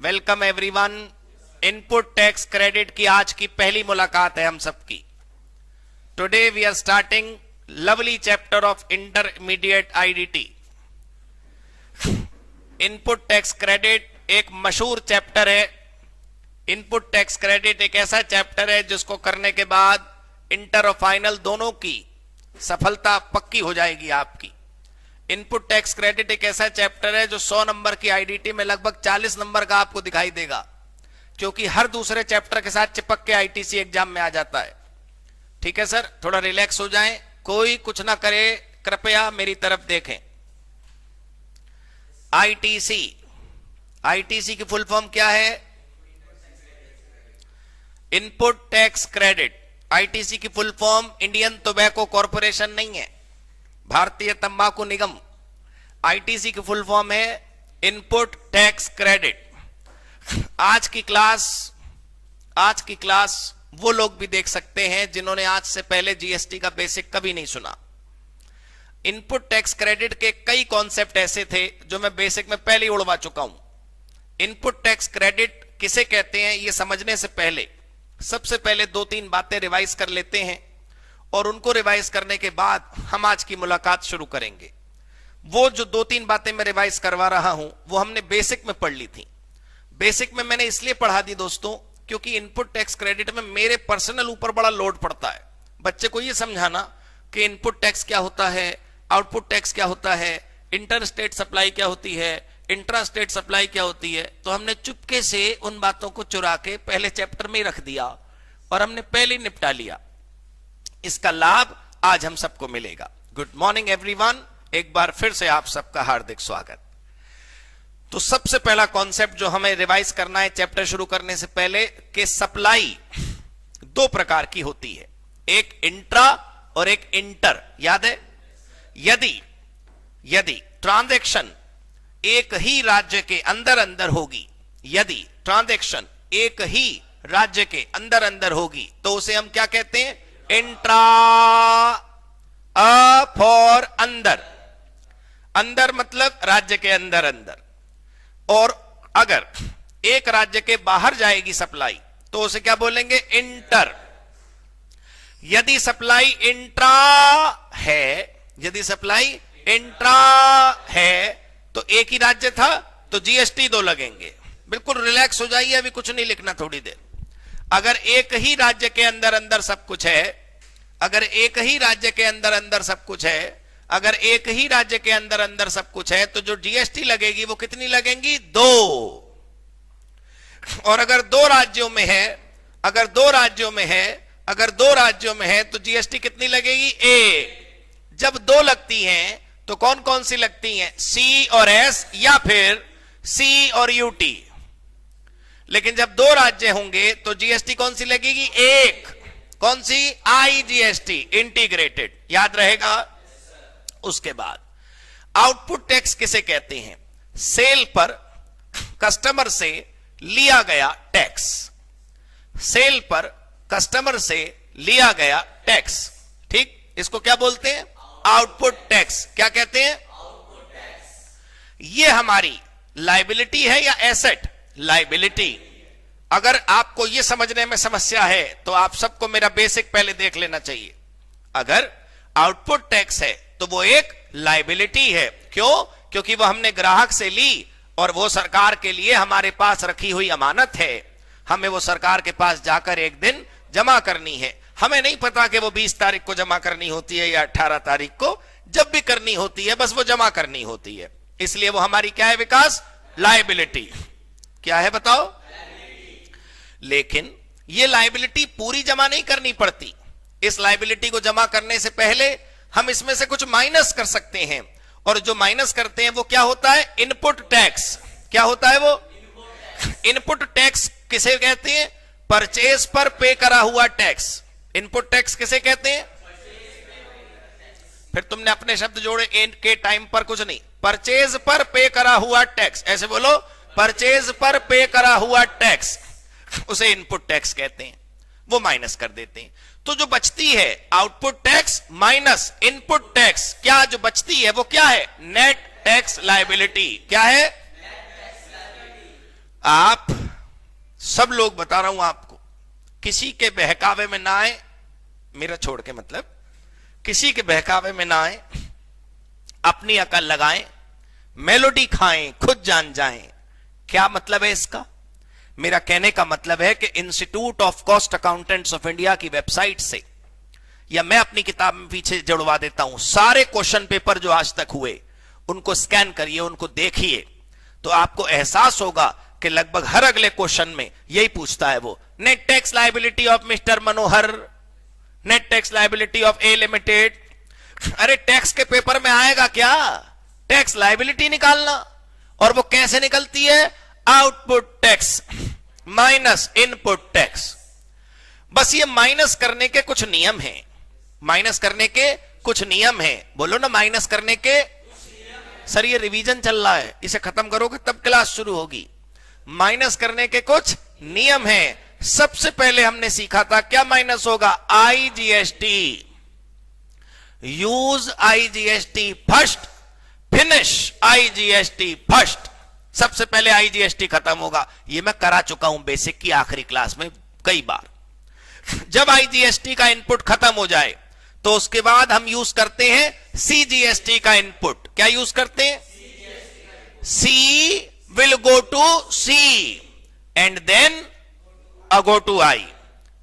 Welcome everyone. Input tax credit की आज की पहली मुलाकात है हम सबकी। Today we are starting lovely chapter of intermediate IDT. Input tax credit एक मशहूर चैप्टर है। इनपुट टैक्स क्रेडिट एक ऐसा चैप्टर है जिसको करने के बाद इंटर और फाइनल दोनों की सफलता पक्की हो जाएगी आपकी। इनपुट टैक्स क्रेडिट एक ऐसा चैप्टर है जो 100 नंबर की आईडीटी में लगभग 40 नंबर का आपको दिखाई देगा, क्योंकि हर दूसरे चैप्टर के साथ चिपक के आईटीसी एग्जाम में आ जाता है। ठीक है सर, थोड़ा रिलैक्स हो जाएं, कोई कुछ ना करे, कृपया मेरी तरफ देखें। आईटीसी, आईटीसी की फुल फॉर्म क्या है? Input tax credit. आईटीसी की full form Indian tobacco corporation नहीं है, भारतीय तंबाकू निगम। आईटीसी की फुल फॉर्म है इनपुट टैक्स क्रेडिट। आज की क्लास वो लोग भी देख सकते हैं जिन्होंने आज से पहले जीएसटी का बेसिक कभी नहीं सुना। इनपुट टैक्स क्रेडिट के कई कॉन्सेप्ट ऐसे थे जो मैं बेसिक में पहले ही उड़वा चुका हूं। इनपुट टैक्स क्रेडिट किसे कहते हैं ये समझने से पहले सबसे पहले 2-3 बातें रिवाइज कर लेते हैं, और उनको रिवाइज करने के बाद हम आज की मुलाकात शुरू करेंगे। वो जो 2-3 बातें मैं रिवाइज करवा रहा हूं वो हमने बेसिक में पढ़ ली थी। बेसिक में मैंने इसलिए पढ़ा दी दोस्तों क्योंकि इनपुट टैक्स क्रेडिट में मेरे पर्सनल ऊपर बड़ा लोड पड़ता है। बच्चे को ये समझाना कि इनपुट टैक्स क्या होता है, आउटपुट टैक्स क्या होता है, इंटर स्टेट सप्लाई क्या होती है, इंट्रा स्टेट सप्लाई क्या होती है, तो हमने चुपके से उन बातों को चुरा के पहले चैप्टर में ही रख दिया और हमने पहले ही निपटा लिया। इसका लाभ आज हम सबको मिलेगा। गुड मॉर्निंग एवरीवन, एक बार फिर से आप सबका हार्दिक स्वागत। तो सबसे पहला कॉन्सेप्ट जो हमें रिवाइज करना है चैप्टर शुरू करने से पहले कि सप्लाई 2 प्रकार की होती है, एक इंट्रा और एक इंटर। याद है? यदि ट्रांजैक्शन एक ही राज्य के अंदर होगी, यदि ट्रांजैक्शन एक ही राज्य के अंदर होगी तो उसे हम क्या कहते हैं? इंट्रा। फॉर अंदर मतलब राज्य के अंदर। और अगर एक राज्य के बाहर जाएगी सप्लाई तो उसे क्या बोलेंगे? इंटर। यदि सप्लाई इंट्रा है तो एक ही राज्य था तो जीएसटी 2 लगेंगे। बिल्कुल रिलैक्स हो जाइए, अभी कुछ नहीं लिखना, थोड़ी देर। अगर एक ही राज्य के अंदर सब कुछ है, अगर एक ही राज्य के अंदर सब कुछ है, अगर एक ही राज्य के अंदर सब कुछ है तो जो जीएसटी लगेगी वो कितनी लगेंगी? 2। और अगर 2 राज्यों में है तो जीएसटी कितनी लगेगी? 1। जब 2 लगती हैं तो कौन कौन सी लगती हैं? सी और एस या फिर सी और यूटी। लेकिन जब 2 राज्य होंगे तो जीएसटी कौन सी लगेगी? 1। कौन सी? IGST, integrated. याद रहेगा? उसके बाद आउटपुट टैक्स किसे कहते हैं? सेल पर कस्टमर से लिया गया टैक्स। सेल पर कस्टमर से लिया गया टैक्स, ठीक, इसको क्या बोलते हैं? Output tax. क्या कहते हैं? ये हमारी लायबिलिटी है या एसेट? लायबिलिटी। अगर आपको यह समझने में समस्या है तो आप सबको मेरा बेसिक पहले देख लेना चाहिए। अगर आउटपुट टैक्स है तो वो एक लायबिलिटी है। क्यों? क्योंकि वो हमने ग्राहक से ली और वो सरकार के लिए हमारे पास रखी हुई अमानत है। हमें वो सरकार के पास जाकर एक दिन जमा करनी है। हमें नहीं पता कि वो 20 तारीख को जमा करनी होती है या 18 तारीख को, जब भी करनी होती है बस वो जमा करनी होती है। इसलिए वो हमारी क्या है विकास? लायबिलिटी। क्या है बताओ? लेकिन ये लायबिलिटी पूरी जमा नहीं करनी पड़ती। इस लायबिलिटी को जमा करने से पहले हम इसमें से कुछ माइनस कर सकते हैं, और जो माइनस करते हैं वो क्या होता है? Input tax. क्या होता है वो? इनपुट टैक्स किसे कहते हैं? परचेज पर पे करा हुआ टैक्स। इनपुट टैक्स किसे कहते हैं? फिर तुमने अपने शब्द जोड़े, एंड के टाइम पर कुछ नहीं, परचेज पर पे करा हुआ टैक्स। ऐसे बोलो, परचेज पर पे करा हुआ टैक्स, उसे इनपुट टैक्स कहते हैं। वो माइनस कर देते हैं तो जो बचती है output tax minus input tax, क्या जो बचती है वो क्या है? Net tax liability. क्या है? आप सब लोग, बता रहा हूं आपको, किसी के बहकावे में ना आए, मेरा छोड़ के मतलब, किसी के बहकावे में ना आए, अपनी अकल लगाएं, मेलोडी खाएं, खुद जान जाएं। क्या मतलब है इसका? मेरा कहने का मतलब है कि institute of cost accountants of India की वेबसाइट से, या मैं अपनी किताब में पीछे जुड़वा देता हूं, सारे क्वेश्चन पेपर जो आज तक हुए उनको स्कैन करिए, उनको देखिए, तो आपको एहसास होगा कि लगभग हर अगले क्वेश्चन में यही पूछता है वो, net tax liability of mister Manohar, net tax liability of A limited. अरे टैक्स के पेपर में आएगा क्या टैक्स लायबिलिटी निकालना? और वो कैसे निकलती है? Output tax minus input tax. बस ये माइनस करने के कुछ नियम हैं, माइनस करने के कुछ नियम हैं। बोलो ना, माइनस करने के। सर ये रिवीजन चल रहा है, इसे खत्म करोगे तब क्लास शुरू होगी। माइनस करने के कुछ नियम हैं। सबसे पहले हमने सीखा था क्या माइनस होगा? IGST. Use IGST first, finish IGST first. सबसे पहले आईजीएसटी खत्म होगा। ये मैं करा चुका हूं बेसिक की आखिरी क्लास में कई बार। जब आईजीएसटी का इनपुट खत्म हो जाए तो उसके बाद हम यूज करते हैं सीजीएसटी का इनपुट। क्या यूज करते हैं? सी will go to C and then go to I.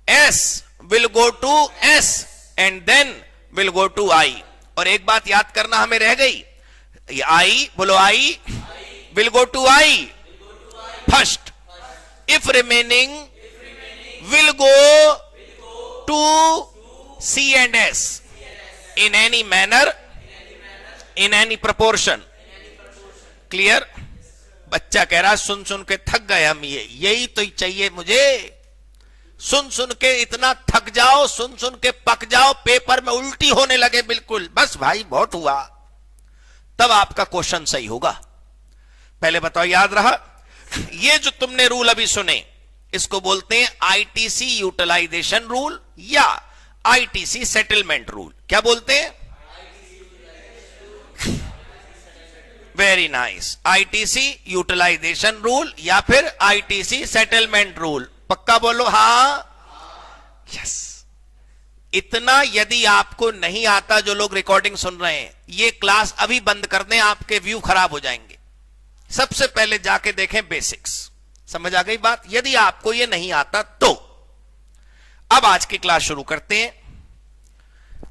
S will go to S and then will go to I. और एक बात याद करना हमें रह गई, I, बोलो I will go to I first. If remaining will go to C and S in any manner, in any proportion. Clear? बच्चा कह रहा सुन सुन के थक गए हम, ये यही तो चाहिए मुझे। सुन सुन के इतना थक जाओ, सुन सुन के पक जाओ, पेपर में उल्टी होने लगे बिल्कुल, बस भाई बहुत हुआ, तब आपका क्वेश्चन सही होगा। पहले बताओ याद रहा? ये जो तुमने रूल अभी सुने इसको बोलते हैं आईटीसी यूटिलाइजेशन रूल या आईटीसी सेटलमेंट रूल। क्या बोलते हैं? Very nice. ITC utilisation rule या फिर आईटीसी सेटलमेंट रूल। पक्का बोलो हाँ, यस। इतना यदि आपको नहीं आता, जो लोग रिकॉर्डिंग सुन रहे हैं, ये क्लास अभी बंद कर दें, आपके व्यू खराब हो जाएंगे। सबसे पहले जाके देखें बेसिक्स। समझ आ गई बात? यदि आपको ये नहीं आता तो अब आज की क्लास शुरू करते हैं।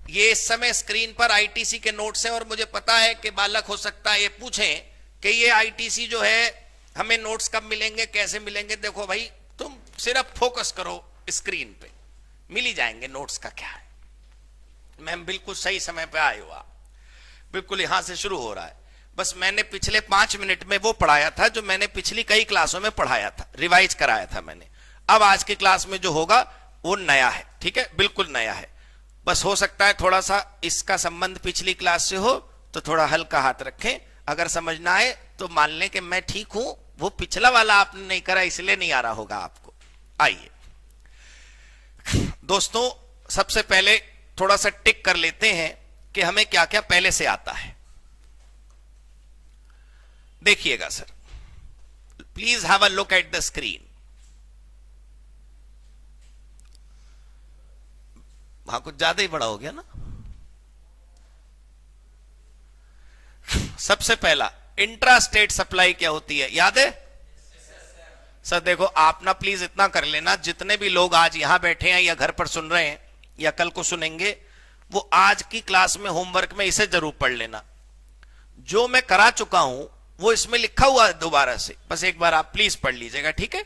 ये इस समय स्क्रीन पर आईटीसी के नोट्स हैं और मुझे पता है कि बालक हो सकता है ये पूछें कि ये आईटीसी जो है हमें नोट्स कब मिलेंगे, कैसे मिलेंगे। देखो भाई, तुम सिर्फ फोकस करो स्क्रीन पे, मिल ही जाएंगे नोट्स का क्या है। मैम बिल्कुल सही समय पे आए हो आप, बिल्कुल यहां से शुरू हो रहा है। बस मैंने पिछले 5 मिनट में वो पढ़ाया था जो मैंने पिछली कई क्लासों में पढ़ाया था, रिवाइज कराया था मैंने। अब आज की क्लास में जो होगा वो नया है, ठीक है, बिल्कुल नया है। बस हो सकता है थोड़ा सा इसका संबंध पिछली क्लास से हो तो थोड़ा हल्का हाथ रखें। अगर समझ ना आए तो मान लें कि मैं ठीक हूं, वो पिछला वाला आपने नहीं करा इसलिए नहीं आ रहा होगा आपको। आइए दोस्तों, सबसे पहले थोड़ा सा टिक कर लेते हैं कि हमें क्या क्या पहले से आता है। देखिएगा sir, please have a look at the screen. वहां कुछ ज्यादा ही बड़ा हो गया ना। सबसे पहला इंट्रा स्टेट सप्लाई क्या होती है, याद है? सर देखो, आप ना प्लीज इतना कर लेना, जितने भी लोग आज यहां बैठे हैं या घर पर सुन रहे हैं या कल को सुनेंगे, वो आज की क्लास में होमवर्क में इसे जरूर पढ़ लेना। जो मैं करा चुका हूं वो इसमें लिखा हुआ है दोबारा से, बस एक बार आप प्लीज पढ़ लीजिएगा, ठीक है?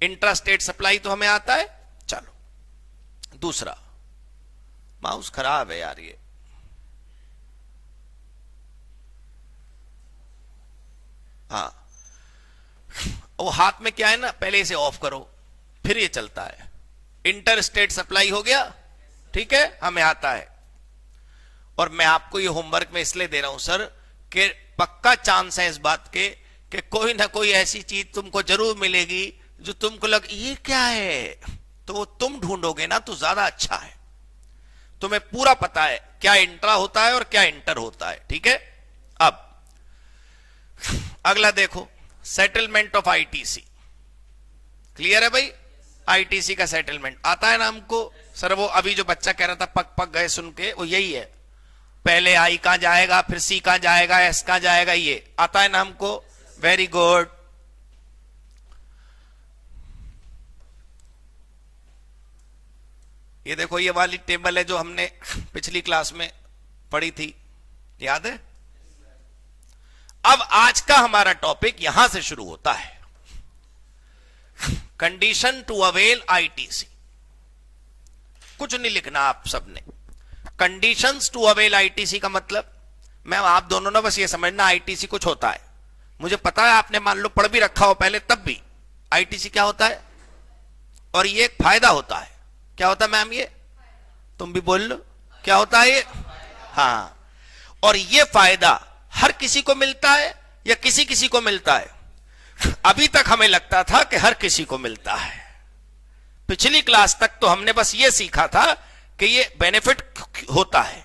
इंट्रा स्टेट सप्लाई तो हमें आता है। चलो दूसरा, माउस खराब है यार ये। हाँ, वो हाथ में क्या है ना, पहले इसे ऑफ करो फिर ये चलता है। इंटर स्टेट सप्लाई हो गया, ठीक है, हमें आता है। और मैं आपको ये होमवर्क में इसलिए दे रहा हूं सर कि पक्का चांस है इस बात के कि कोई ना कोई ऐसी चीज तुमको जरूर मिलेगी जो तुमको लग ये क्या है, तो वो तुम ढूंढोगे ना तो ज्यादा अच्छा है। तुम्हें पूरा पता है क्या इंट्रा होता है और क्या इंटर होता है, ठीक है? अब अगला देखो, सेटलमेंट ऑफ आईटीसी। क्लियर है भाई? आईटीसी का सेटलमेंट आता है ना हमको सर। वो अभी जो बच्चा कह रहा था पक पक गए सुन के, वो यही है। पहले आई कहां जाएगा, फिर सी कहां जाएगा, एस कहां जाएगा, ये आता है ना हमको। Very good. ये देखो, ये वाली टेबल है जो हमने पिछली क्लास में पढ़ी थी, याद है? अब आज का हमारा टॉपिक यहां से शुरू होता है, कंडीशन टू अवेल आईटीसी। कुछ नहीं लिखना आप सबने। कंडीशंस टू अवेल आईटीसी का मतलब, मैं आप दोनों ना बस ये समझना आईटीसी कुछ होता है। मुझे पता है आपने मान लो पढ़ भी रखा हो पहले, तब भी आईटीसी क्या होता है, और ये एक फायदा होता है। क्या होता है मैम? ये तुम भी बोल लो, क्या होता है ये? हाँ, और ये फायदा हर किसी को मिलता है या किसी किसी को मिलता है? अभी तक हमें लगता था कि हर किसी को मिलता है। पिछली क्लास तक तो हमने बस ये सीखा था कि ये बेनिफिट होता है।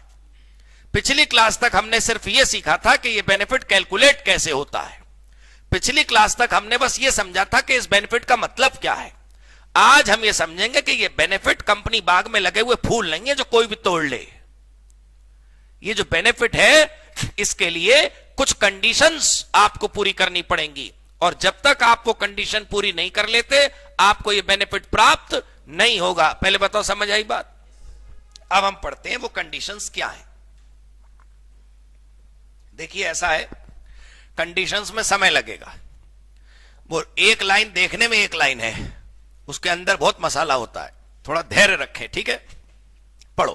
पिछली क्लास तक हमने सिर्फ ये सीखा था कि ये बेनिफिट कैलकुलेट कैसे होता है। पिछली क्लास तक हमने बस ये समझा था कि इस बेनिफिट का मतलब क्या है। आज हम ये समझेंगे कि ये बेनिफिट कंपनी बाग में लगे हुए फूल नहीं है जो कोई भी तोड़ ले। ये जो बेनिफिट है, इसके लिए कुछ कंडीशंस आपको पूरी करनी पड़ेंगी, और जब तक आप वो कंडीशन पूरी नहीं कर लेते, आपको ये बेनिफिट प्राप्त नहीं होगा। पहले बताओ, समझ आई बात? अब हम पढ़ते हैं वो कंडीशंस क्या है। देखिए, ऐसा है, कंडीशंस में समय लगेगा। वो एक लाइन देखने में एक लाइन है, उसके अंदर बहुत मसाला होता है। थोड़ा धैर्य रखें, ठीक है? पढ़ो।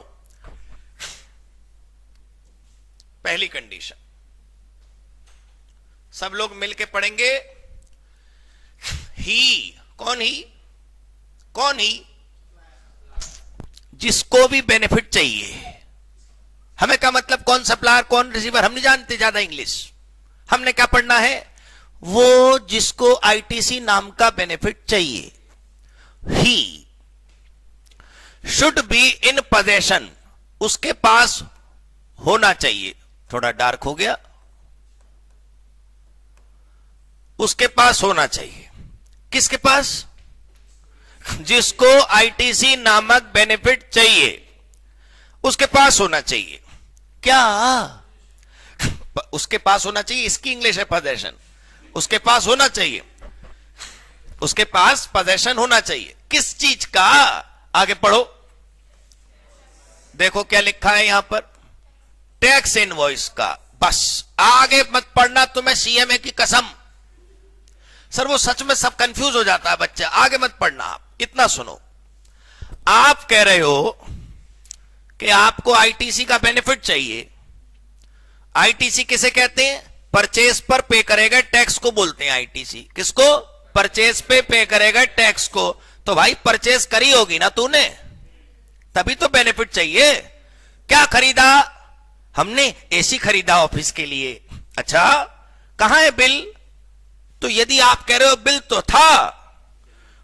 पहली कंडीशन सब लोग मिलके पढ़ेंगे। ही, कौन ही? कौन ही? जिसको भी बेनिफिट चाहिए। हमें क्या मतलब, कौन सप्लायर कौन रिसीवर, हम नहीं जानते ज्यादा इंग्लिश। हमने क्या पढ़ना है? वो जिसको आईटीसी नाम का बेनिफिट चाहिए। ही शुड बी इन पोजेशन, उसके पास होना चाहिए। थोड़ा डार्क हो गया। उसके पास होना चाहिए। किसके पास? जिसको आईटीसी नामक बेनिफिट चाहिए, उसके पास होना चाहिए। क्या? उसके पास होना चाहिए, इसकी इंग्लिश है पोजेशन। उसके पास होना चाहिए, उसके पास पोजेशन होना चाहिए। किस चीज का? आगे पढ़ो, देखो क्या लिखा है यहां पर, टैक्स इनवॉइस का। बस आगे मत पढ़ना, तुम्हें सीएमए की कसम। सर वो सच में सब कंफ्यूज हो जाता है बच्चा, आगे मत पढ़ना। आप इतना सुनो, आप कह रहे हो कि आपको आईटीसी का बेनिफिट चाहिए। आईटीसी किसे कहते हैं? परचेज पर पे करेगा टैक्स को बोलते हैं आईटीसी। किसको? परचेज पे पे करेगा टैक्स को। तो भाई परचेज करी होगी ना तूने, तभी तो बेनिफिट चाहिए। क्या खरीदा? हमने एसी खरीदा ऑफिस के लिए। अच्छा, कहां है बिल? तो यदि आप कह रहे हो बिल तो था,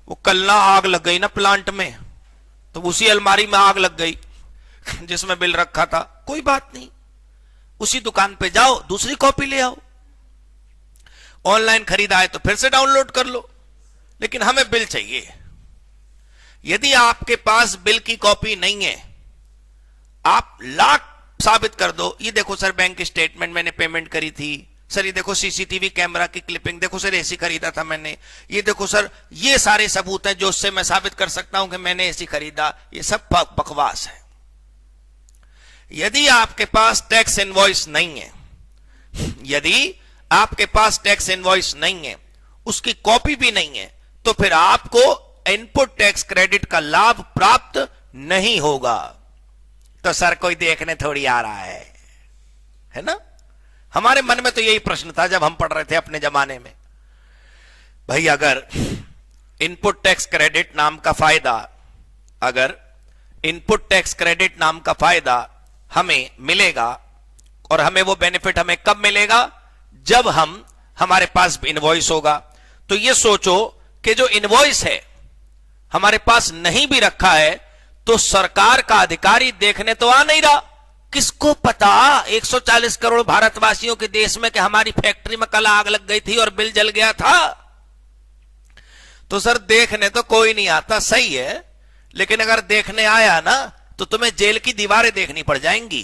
वो कल ना आग लग गई ना प्लांट में, तो उसी अलमारी में आग लग गई जिसमें बिल रखा था। कोई बात नहीं, उसी दुकान पे जाओ, दूसरी कॉपी ले आओ। ऑनलाइन खरीदा है तो फिर से डाउनलोड कर लो, लेकिन हमें बिल चाहिए। यदि आपके पास बिल की कॉपी नहीं है, आप लाख साबित कर दो, ये देखो सर बैंक स्टेटमेंट मैंने पेमेंट करी थी, सर ये देखो सीसीटीवी कैमरा की क्लिपिंग, देखो सर एसी खरीदा था मैंने, ये देखो सर, ये सारे सबूत हैं जो उससे मैं साबित कर सकता हूं कि मैंने एसी खरीदा। ये सब बकवास है। यदि आपके पास टैक्स इनवॉइस नहीं है, यदि आपके पास टैक्स इनवॉइस नहीं है, उसकी कॉपी भी नहीं है, तो फिर आपको इनपुट टैक्स क्रेडिट का लाभ प्राप्त नहीं होगा। तो सर कोई देखने थोड़ी आ रहा है ना? हमारे मन में तो यही प्रश्न था जब हम पढ़ रहे थे अपने जमाने में। भाई अगर इनपुट टैक्स क्रेडिट नाम का फायदा, अगर इनपुट टैक्स क्रेडिट नाम का फायदा हमें मिलेगा, और हमें वो बेनिफिट हमें कब मिलेगा? जब हमारे पास इनवॉइस होगा। तो ये सोचो कि जो इनवॉइस है हमारे पास नहीं भी रखा है, तो सरकार का अधिकारी देखने तो आ नहीं रहा। किसको पता 140 करोड़ भारतवासियों के देश में कि हमारी फैक्ट्री में कल आग लग गई थी और बिल जल गया था? तो सर देखने तो कोई नहीं आता, सही है, लेकिन अगर देखने आया ना तो तुम्हें जेल की दीवारें देखनी पड़ जाएंगी।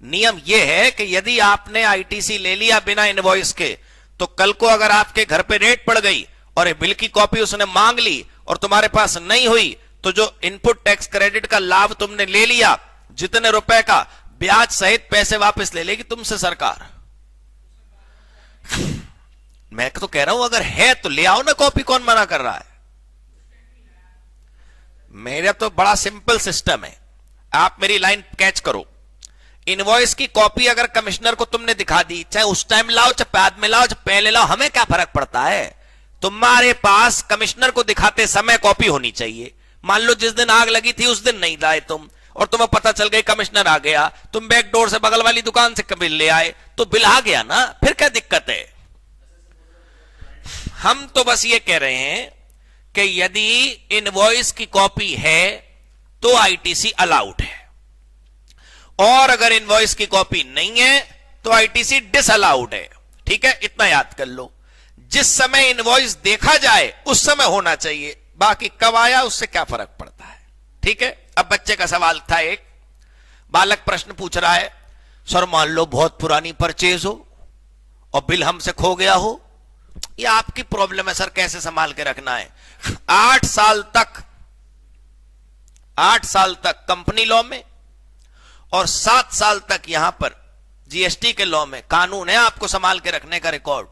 नियम यह है कि यदि आपने आईटीसी ले लिया बिना इनवॉइस के, तो कल को अगर आपके घर पे रेड पड़ गई और बिल की कॉपी उसने मांग ली और तुम्हारे पास नहीं हुई, तो जो इनपुट टैक्स क्रेडिट का लाभ तुमने ले लिया, जितने रुपए का, ब्याज सहित पैसे वापस ले लेगी तुमसे सरकार। मैं तो कह रहा हूं अगर है तो ले आओ ना कॉपी, कौन मना कर रहा है? मेरा तो बड़ा सिंपल सिस्टम है, आप मेरी लाइन कैच करो। इनवॉइस की कॉपी अगर कमिश्नर को तुमने दिखा दी, चाहे उस टाइम लाओ, चाहे बाद में लाओ, चाहे पहले लाओ, हमें क्या फर्क पड़ता है? तुम्हारे पास कमिश्नर को दिखाते समय कॉपी होनी चाहिए। मान लो जिस दिन आग लगी थी उस दिन नहीं लाए तुम, और तुम्हें पता चल गई कमिश्नर आ गया, तुम बैक डोर से बगल वाली दुकान से बिल ले आए, तो बिल आ गया ना, फिर क्या दिक्कत है? हम तो बस ये कह रहे हैं कि यदि इनवॉइस की कॉपी है तो आईटीसी अलाउड है, और अगर इनवॉइस की कॉपी नहीं है तो आईटीसी डिसअलाउड है। ठीक है, इतना याद कर लो। जिस समय इनवॉइस देखा जाए उस समय होना चाहिए, बाकी कब आया उससे क्या फर्क पड़ता है। ठीक है, अब बच्चे का सवाल था, एक बालक प्रश्न पूछ रहा है, सर मान लो बहुत पुरानी परचेज हो और बिल हमसे खो गया हो, ये आपकी प्रॉब्लम है सर, कैसे संभाल के रखना है। 8 साल तक कंपनी लॉ में और 7 साल तक यहां पर जीएसटी के लॉ में कानून है आपको संभाल के रखने का रिकॉर्ड।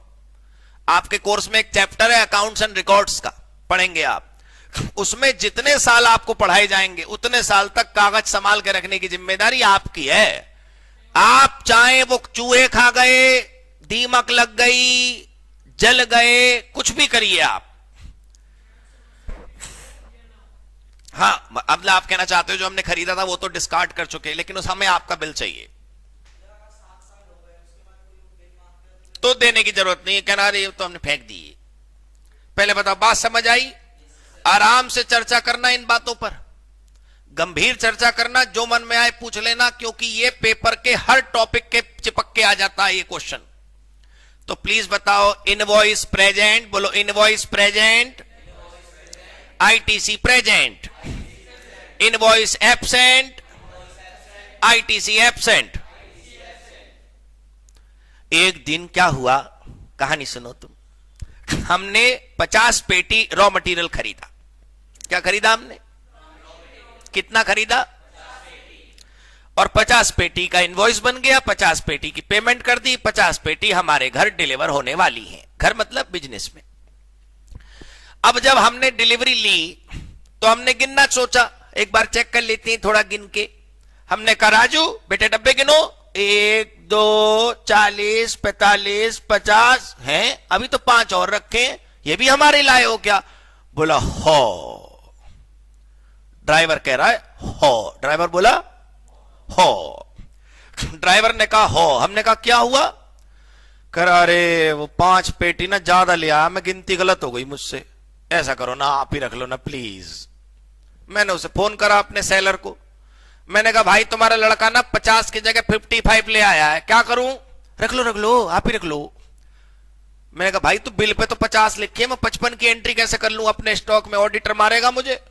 आपके कोर्स में एक चैप्टर है अकाउंट्स एंड रिकॉर्ड्स का, पढ़ेंगे आप। उसमें जितने साल आपको पढ़ाए जाएंगे उतने साल तक कागज संभाल के रखने की जिम्मेदारी आपकी है। आप चाहे वो चूहे खा गए, दीमक लग गई, जल गए, कुछ भी करिए आप। हाँ, अब आप कहना चाहते हो जो हमने खरीदा था वो तो डिस्कार्ड कर चुके, लेकिन उस हमें आपका बिल चाहिए तो देने की जरूरत नहीं है। कहना रही तो हमने फेंक दी। पहले बताओ, बात समझ आई? आराम से चर्चा करना इन बातों पर, गंभीर चर्चा करना, जो मन में आए पूछ लेना, क्योंकि ये पेपर के हर टॉपिक के चिपक के आ जाता है ये क्वेश्चन। तो प्लीज बताओ, इनवॉइस प्रेजेंट, बोलो invoice present, ITC present, invoice absent, ITC absent. एक दिन क्या हुआ, कहानी सुनो तुम। हमने 50 पेटी रॉ मटेरियल खरीदा। क्या खरीदा हमने? कितना खरीदा? और 50 पेटी का इनवॉइस बन गया, 50 पेटी की पेमेंट कर दी, 50 पेटी हमारे घर डिलीवर होने वाली है। घर मतलब बिजनेस में। अब जब हमने डिलीवरी ली तो हमने गिनना सोचा, एक बार चेक कर लेते हैं थोड़ा गिन के। हमने कहा राजू बेटे डब्बे गिनो, 1 2 40 45 50 हैं, अभी तो 5 और रखे, ये भी हमारे लाए हो क्या? बोला हो। ड्राइवर कह रहा है हो, ड्राइवर बोला हो। ड्राइवर ने कहा हो, हमने कहा क्या हुआ? कर अरे वो 5 पेटी ना ज्यादा ले आया, मैं गिनती गलत हो गई मुझसे, ऐसा करो ना आप ही रख लो ना प्लीज। मैंने उसे फोन करा अपने सेलर को, मैंने कहा भाई तुम्हारा लड़का ना 50 की जगह 55 ले आया है, क्या करूं? रख लो आप ही रख लो। मैंने कहा भाई तू बिल पे तो 50 लिखी है, मैं 55 की एंट्री कैसे कर लूं अपने स्टॉक में, ऑडिटर मारेगा मुझे।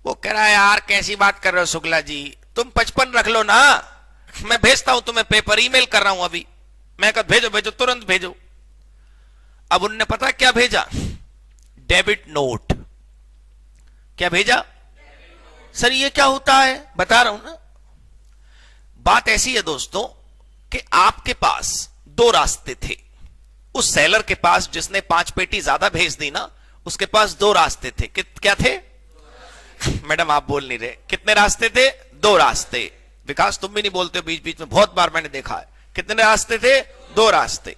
वो कह रहा है यार कैसी बात कर रहे हो शुक्ला जी, तुम 55 रख लो ना, मैं भेजता हूं तुम्हें पेपर, ईमेल कर रहा हूं अभी। मैं कहा भेजो तुरंत भेजो। अब उनने पता क्या भेजा? Debit note. क्या भेजा? सर ये क्या होता है? बता रहा हूं ना। बात ऐसी है दोस्तों कि आपके पास 2 रास्ते थे। उस सेलर के पास जिसने 5 पेटी ज्यादा भेज दी ना, उसके पास 2 रास्ते थे। क्या थे? मैडम आप बोल नहीं रहे। कितने रास्ते थे? 2 रास्ते। विकास तुम भी नहीं बोलते बीच बीच में, बहुत बार मैंने देखा है। कितने रास्ते थे? 2 रास्ते।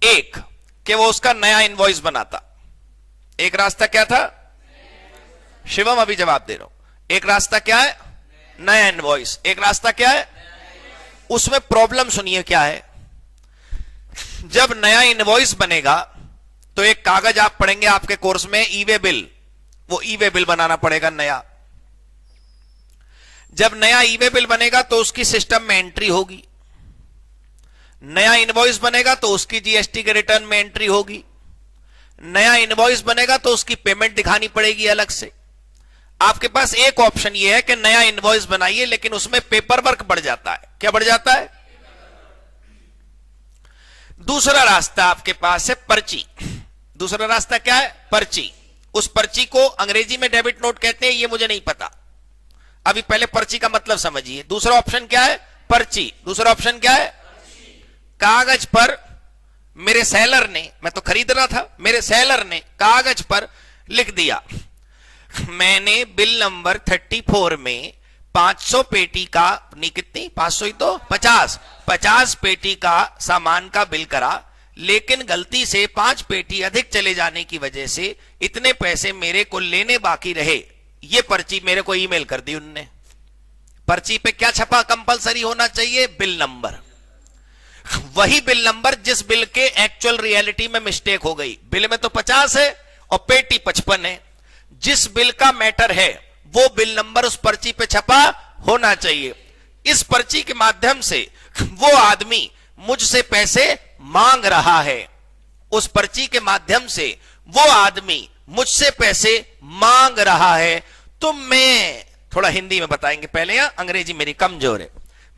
एक कि वो उसका नया इनवॉइस बनाता। एक रास्ता क्या था? शिवम अभी जवाब दे रहा हूं। एक रास्ता क्या है? नया इनवॉइस। एक रास्ता क्या है? उसमें प्रॉब्लम सुनिए क्या है। जब नया इनवॉइस बनेगा तो एक कागज आप पढ़ेंगे आपके कोर्स में, ई वे बिल। वो ई वे बिल बनाना पड़ेगा नया। जब नया ई वे बिल बनेगा तो उसकी सिस्टम में एंट्री होगी। नया इनवॉइस बनेगा तो उसकी जीएसटी के रिटर्न में एंट्री होगी। नया इनवॉइस बनेगा तो उसकी पेमेंट दिखानी पड़ेगी अलग से। आपके पास एक ऑप्शन यह है कि नया इनवॉइस बनाइए, लेकिन उसमें पेपर वर्क बढ़ जाता है। क्या बढ़ जाता है? दूसरा रास्ता आपके पास है पर्ची। दूसरा रास्ता क्या है? पर्ची। उस पर्ची को अंग्रेजी में डेबिट नोट कहते हैं, ये मुझे नहीं पता। अभी पहले पर्ची का मतलब समझिए। दूसरा ऑप्शन क्या है? पर्ची। दूसरा ऑप्शन क्या है? कागज पर मेरे सेलर ने, मैं तो खरीद रहा था, मेरे सेलर ने कागज पर लिख दिया, मैंने बिल नंबर 34 में 500 पेटी का, नहीं कितनी, 500 ही तो 50 पेटी का सामान का बिल करा, लेकिन गलती से 5 पेटी अधिक चले जाने की वजह से इतने पैसे मेरे को लेने बाकी रहे। ये पर्ची मेरे को ईमेल कर दी उनने। पर्ची पे क्या छपा कंपलसरी होना चाहिए? Bill number. वही बिल नंबर जिस बिल के एक्चुअल रियलिटी में मिस्टेक हो गई। बिल में तो 50 है और पेटी 55 है। जिस बिल का मैटर है वो बिल नंबर उस पर्ची पे छपा होना चाहिए। इस पर्ची के माध्यम से वो आदमी मुझसे पैसे मांग रहा है। उस पर्ची के माध्यम से वो आदमी मुझसे पैसे मांग रहा है। तो मैं थोड़ा हिंदी में बताएंगे पहले, या अंग्रेजी मेरी कमजोर है।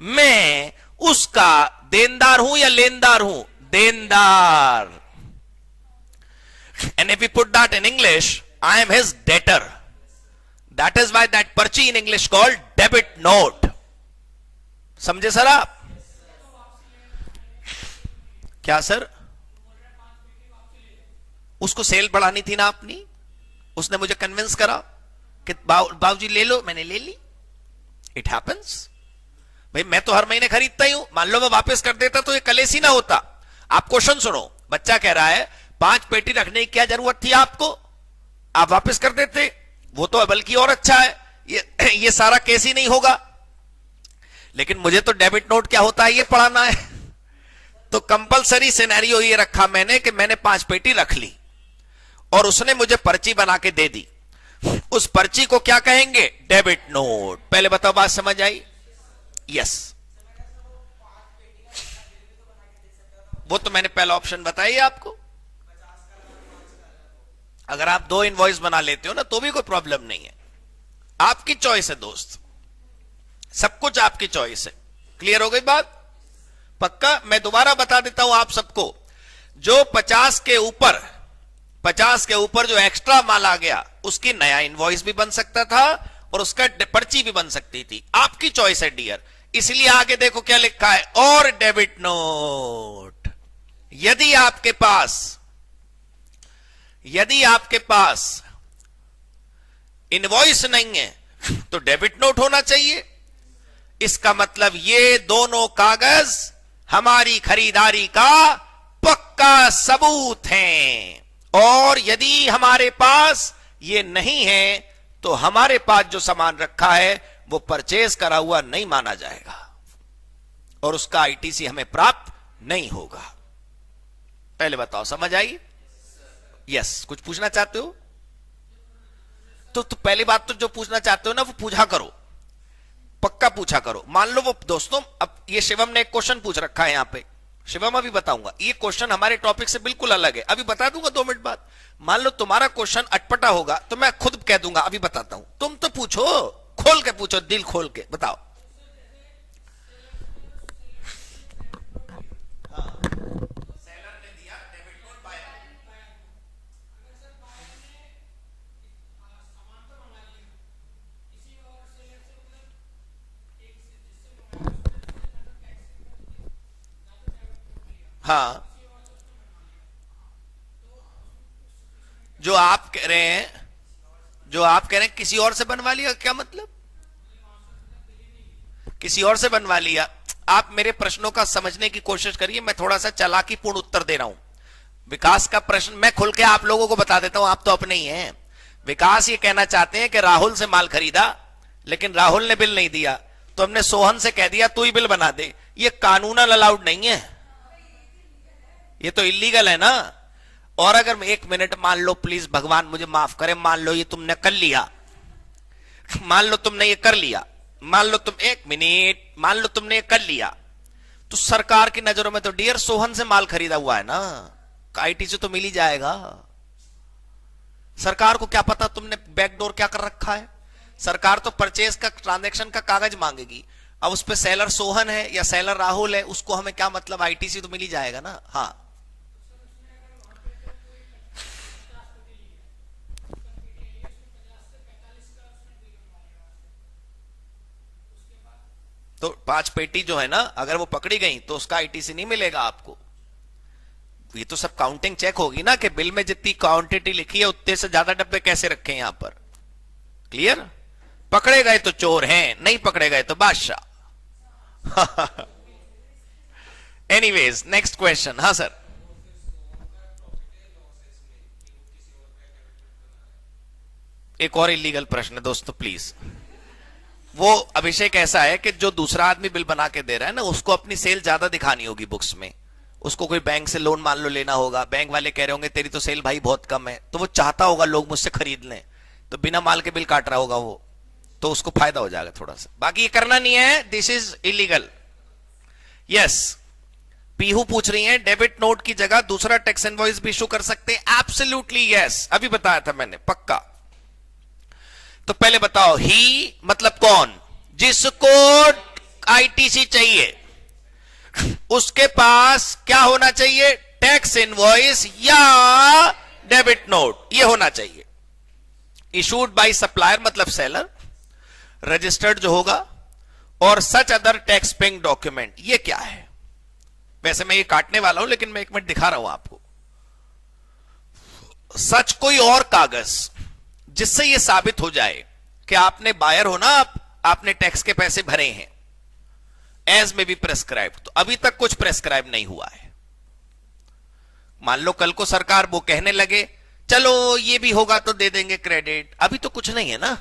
मैं उसका देनदार हूं या लेनदार हूं? देनदार। And if we put that in English, I am his debtor. That is why that पर्ची in English called debit note. समझे सर आप? क्या सर? उसको सेल बढ़ानी थी ना अपनी, उसने मुझे कन्विंस करा कि बाबूजी ले लो, मैंने ले ली। It happens. भाई मैं तो हर महीने खरीदता ही हूं, मान लो मैं वापस कर देता तो ये कलेश ही ना होता। आप क्वेश्चन सुनो, बच्चा कह रहा है 5 पेटी रखने की क्या जरूरत थी आपको, आप वापस कर देते, वो तो बल्कि और अच्छा है, ये सारा केस ही नहीं होगा। लेकिन मुझे तो डेबिट नोट क्या होता है ये पढ़ाना है। तो कंपलसरी सिनेरियो ये रखा मैंने कि मैंने 5 पेटी रख ली और उसने मुझे पर्ची बना के दे दी। उस पर्ची को क्या कहेंगे? Debit note. पहले बताओ, बात समझ आई? यस। वो तो मैंने पहला ऑप्शन बताया आपको। अगर आप 2 इनवॉइस बना लेते हो ना तो भी कोई प्रॉब्लम नहीं है। आपकी चॉइस है दोस्त, सब कुछ आपकी चॉइस है। क्लियर हो गई बात? पक्का? मैं दोबारा बता देता हूं आप सबको, जो 50 के ऊपर जो एक्स्ट्रा माल आ गया उसकी नया इनवॉइस भी बन सकता था और उसका पर्ची भी बन सकती थी। आपकी चॉइस है डियर। इसलिए आगे देखो क्या लिखा है, और डेबिट नोट। यदि आपके पास इनवॉइस नहीं है तो डेबिट नोट होना चाहिए। इसका मतलब ये दोनों कागज हमारी खरीदारी का पक्का सबूत हैं। और यदि हमारे पास ये नहीं है तो हमारे पास जो सामान रखा है वो परचेज करा हुआ नहीं माना जाएगा और उसका आईटीसी हमें प्राप्त नहीं होगा। पहले बताओ, समझ आई? यस। कुछ पूछना चाहते हो तो पहली बात तो जो पूछना चाहते हो ना वो पूछा करो, पक्का पूछा करो। मान लो वो दोस्तों, अब ये शिवम ने एक क्वेश्चन पूछ रखा है यहां पे, शिवम अभी बताऊंगा। ये क्वेश्चन हमारे टॉपिक से बिल्कुल अलग है, अभी बता दूंगा 2 मिनट बाद। मान लो तुम्हारा क्वेश्चन अटपटा होगा तो मैं खुद कह दूंगा, अभी बताता हूं। तुम तो पूछो, खोल के पूछो, दिल खोल के बताओ। हाँ, जो आप कह रहे हैं किसी और से बनवा लिया, क्या मतलब? किसी और से बनवा लिया? आप मेरे प्रश्नों का समझने की कोशिश करिए, मैं थोड़ा सा चालाकीपूर्ण उत्तर दे रहा हूं। विकास का प्रश्न मैं खुल के आप लोगों को बता देता हूं, आप तो अपने ही हैं। विकास ये कहना चाहते हैं कि राहुल से माल खरीदा लेकिन राहुल ने बिल नहीं दिया, तो हमने सोहन से कह दिया तू ही बिल बना दे। ये कानूनन अलाउड नहीं है, ये तो इलीगल है ना। और अगर 1 मिनट, मान लो, प्लीज भगवान मुझे माफ करे, मान लो ये तुमने कर लिया, मान लो तुमने ये कर लिया, मान लो तुम 1 मिनट, मान लो तुमने ये कर लिया, तो सरकार की नजरों में तो डियर सोहन से माल खरीदा हुआ है ना, आईटी से तो मिल ही जाएगा। सरकार को क्या पता तुमने बैकडोर क्या कर रखा है। सरकार तो परचेज का ट्रांजैक्शन का कागज मांगेगी। अब उस पे सेलर सोहन है या सेलर राहुल है, उसको हमें क्या मतलब, आईटीसी तो मिल ही जाएगा ना। हाँ, तो 5 पेटी जो है ना, अगर वो पकड़ी गई तो उसका आईटीसी नहीं मिलेगा आपको। ये तो सब काउंटिंग चेक होगी ना कि बिल में जितनी क्वांटिटी लिखी है उतने से ज्यादा डब्बे कैसे रखे हैं यहां पर। क्लियर? पकड़े गए तो चोर हैं, नहीं पकड़े गए तो बादशाह। Anyways, next question. हाँ सर, एक और इलीगल प्रश्न है दोस्तों, प्लीज। वो अभिषेक ऐसा है कि जो दूसरा आदमी बिल बना के दे रहा है ना, उसको अपनी सेल ज्यादा दिखानी होगी बुक्स में। उसको कोई बैंक से लोन मान लो लेना होगा, बैंक वाले कह रहे होंगे तेरी तो सेल भाई बहुत कम है, तो वो चाहता होगा लोग मुझसे खरीद लें, तो बिना माल के बिल काट रहा होगा वो, तो उसको फायदा हो जाएगा थोड़ा सा। बाकी ये करना नहीं है, this is illegal. Yes, Pihu पूछ रही है डेबिट नोट की जगह दूसरा टैक्स इनवॉइस भी इशू कर सकते हैं। एब्सोल्युटली यस, अभी बताया था मैंने, पक्का। तो पहले बताओ, ही मतलब कौन? जिसको आईटीसी चाहिए उसके पास क्या होना चाहिए? टैक्स इनवॉइस या डेबिट नोट, ये होना चाहिए। इशूड बाय सप्लायर मतलब सेलर, रजिस्टर्ड जो होगा, और such other tax paying document. ये क्या है? वैसे मैं ये काटने वाला हूं, लेकिन मैं एक मिनट दिखा रहा हूं आपको। सच कोई और कागज जिससे यह साबित हो जाए कि आपने बायर हो ना, आपने टैक्स के पैसे भरे हैं, एज में बी प्रेस्क्राइब। तो अभी तक कुछ प्रेस्क्राइब नहीं हुआ है। मान लो कल को सरकार वो कहने लगे चलो ये भी होगा तो दे देंगे क्रेडिट, अभी तो कुछ नहीं है ना।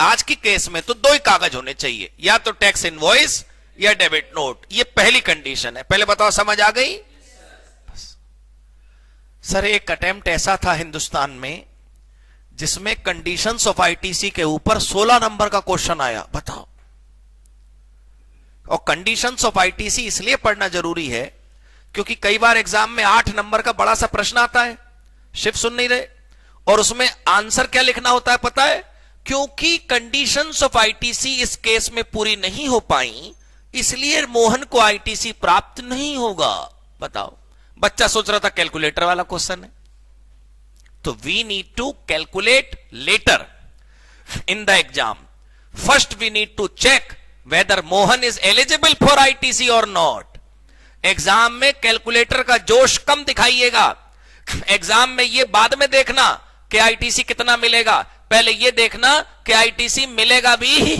आज की केस में तो दो ही कागज होने चाहिए, या तो टैक्स इनवॉइस या डेबिट नोट। ये पहली कंडीशन है। पहले बताओ, समझ आ गई? सर, एक अटेम्प्ट ऐसा था हिंदुस्तान में जिसमें कंडीशंस ऑफ आईटीसी के ऊपर 16 नंबर का क्वेश्चन आया, बताओ। और कंडीशंस ऑफ आईटीसी इसलिए पढ़ना जरूरी है क्योंकि कई बार एग्जाम में 8 नंबर का बड़ा सा प्रश्न आता है, शिव सुन नहीं रहे, और उसमें आंसर क्या लिखना होता है पता है? क्योंकि कंडीशंस ऑफ आईटीसी इस केस में पूरी नहीं हो पाई, इसलिए मोहन को आईटीसी प्राप्त नहीं होगा। बताओ, बच्चा सोच रहा था कैलकुलेटर वाला क्वेश्चन है। तो we need to calculate later in the exam. First we need to check whether Mohan is eligible for ITC or not. Exam में कैलकुलेटर का जोश कम दिखाइएगा। एग्जाम में ये बाद में देखना कि आईटीसी कितना मिलेगा, पहले ये देखना कि आईटीसी मिलेगा भी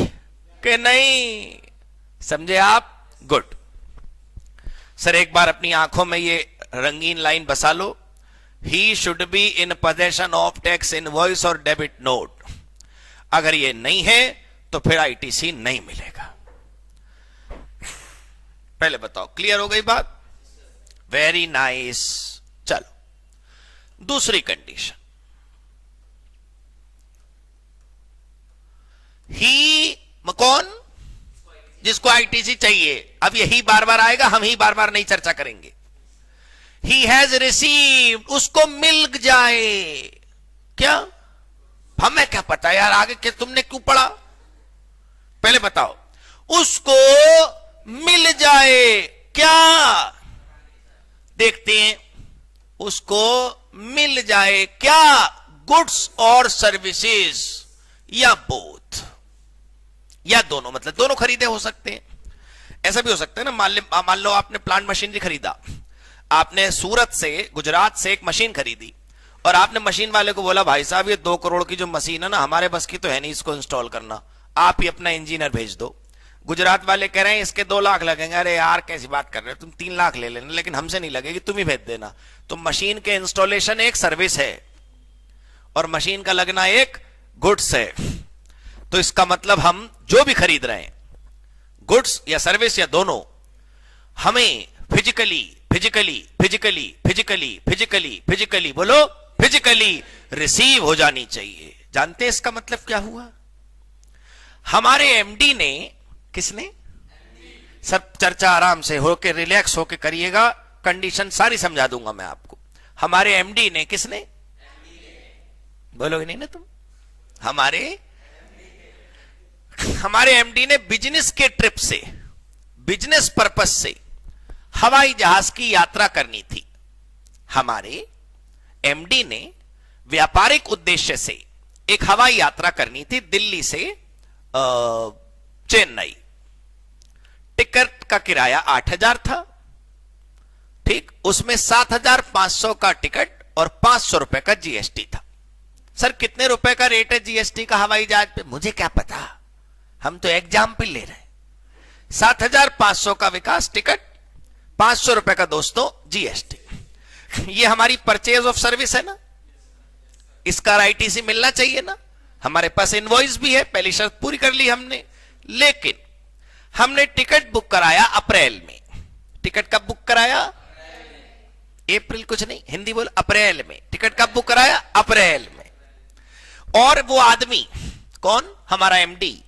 कि नहीं। समझे आप? गुड। सर, एक बार अपनी आंखों में ये रंगीन लाइन बसा लो, he should be in possession of tax invoice और डेबिट नोट। अगर ये नहीं है तो फिर आईटीसी नहीं मिलेगा। पहले बताओ, क्लियर हो गई बात? Very nice. चलो, दूसरी कंडीशन, ही कौन? जिसको आईटीसी चाहिए। अब यही बार बार आएगा, हम ही बार बार नहीं चर्चा करेंगे। ही हैज रिसीव्ड, उसको मिल जाए। क्या? हमें क्या पता यार, आगे के तुमने क्यों पढ़ा? पहले बताओ, उसको मिल जाए क्या? देखते हैं, उसको मिल जाए क्या? गुड्स और सर्विसेज, या बोथ, या दोनों। मतलब दोनों खरीदे हो सकते हैं। ऐसा भी हो सकता है ना, मान लो आपने प्लांट मशीनरी खरीदा, आपने सूरत से, गुजरात से एक मशीन खरीदी, और आपने मशीन वाले को बोला भाई साहब ये 2 करोड़ की जो मशीन है ना, हमारे बस की तो है नहीं इसको इंस्टॉल करना, आप ही अपना इंजीनियर भेज दो। गुजरात वाले कह रहे हैं इसके 2 लाख लगेंगे। अरे यार कैसी बात कर रहे हो, तुम 3 लाख ले लेना, लेकिन हमसे नहीं लगेगी, तुम ही भेज देना। तो मशीन के इंस्टॉलेशन एक सर्विस है और मशीन का लगना एक गुड्स है। तो इसका मतलब हम जो भी खरीद रहे हैं, गुड्स या सर्विस या दोनों, हमें physically physically physically physically physically physically बोलो, फिजिकली रिसीव हो जानी चाहिए। जानते हैं इसका मतलब क्या हुआ? हमारे एमडी ने, किसने? सर चर्चा आराम से होके, रिलैक्स होके करिएगा, कंडीशन सारी समझा दूंगा मैं आपको। हमारे एमडी ने, किसने? बोलोगे नहीं ना तुम? हमारे एमडी ने बिजनेस के ट्रिप से, बिजनेस पर्पस से हवाई जहाज की यात्रा करनी थी। हमारे एमडी ने व्यापारिक उद्देश्य से एक हवाई यात्रा करनी थी दिल्ली से चेन्नई। टिकट का किराया 8,000 था, ठीक, उसमें 7,500 का टिकट और 500 रुपए का जीएसटी था। सर कितने रुपए का रेट है जीएसटी का हवाई जहाज पे? मुझे क्या पता, हम तो एग्जाम्पल ले रहे हैं। 7,500 का विकास टिकट, 500 रुपए का दोस्तों जीएसटी। ये हमारी परचेज ऑफ सर्विस है ना, इसका आईटीसी मिलना चाहिए ना। हमारे पास इनवॉइस भी है, पहली शर्त पूरी कर ली हमने। लेकिन हमने टिकट बुक कराया अप्रैल में। टिकट कब बुक कराया? अप्रैल कुछ नहीं, हिंदी बोल, अप्रैल में। टिकट कब बुक कराया? अप्रैल में। और वो आदमी कौन? हमारा एमडी।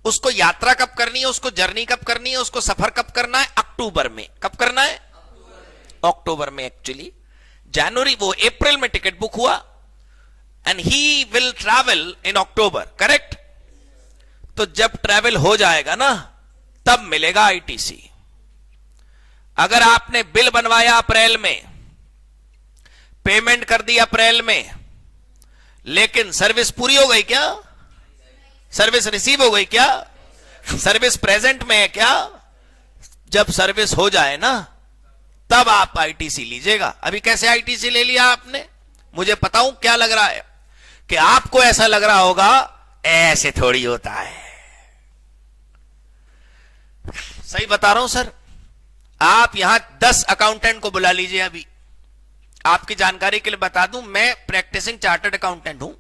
उसको यात्रा कब करनी है, उसको जर्नी कब करनी है, उसको सफर कब करना है? अक्टूबर में। कब करना है? अक्टूबर में। एक्चुअली जनवरी, वो अप्रैल में टिकट बुक हुआ and he will travel in October, correct? तो जब ट्रैवल हो जाएगा ना तब मिलेगा आईटीसी। अगर आपने बिल बनवाया अप्रैल में, पेमेंट कर दी अप्रैल में, लेकिन सर्विस पूरी हो गई क्या? सर्विस रिसीव हो गई क्या? सर्विस प्रेजेंट में है क्या? जब सर्विस हो जाए ना तब आप आईटीसी लीजिएगा। अभी कैसे आईटीसी ले लिया आपने? मुझे पता हूं क्या लग रहा है कि आपको ऐसा लग रहा होगा ऐसे थोड़ी होता है। सही बता रहा हूं सर। आप यहां 10 अकाउंटेंट को बुला लीजिए। अभी आपकी जानकारी के लिए बता दूं, मैं प्रैक्टिसिंग चार्टर्ड अकाउंटेंट हूं।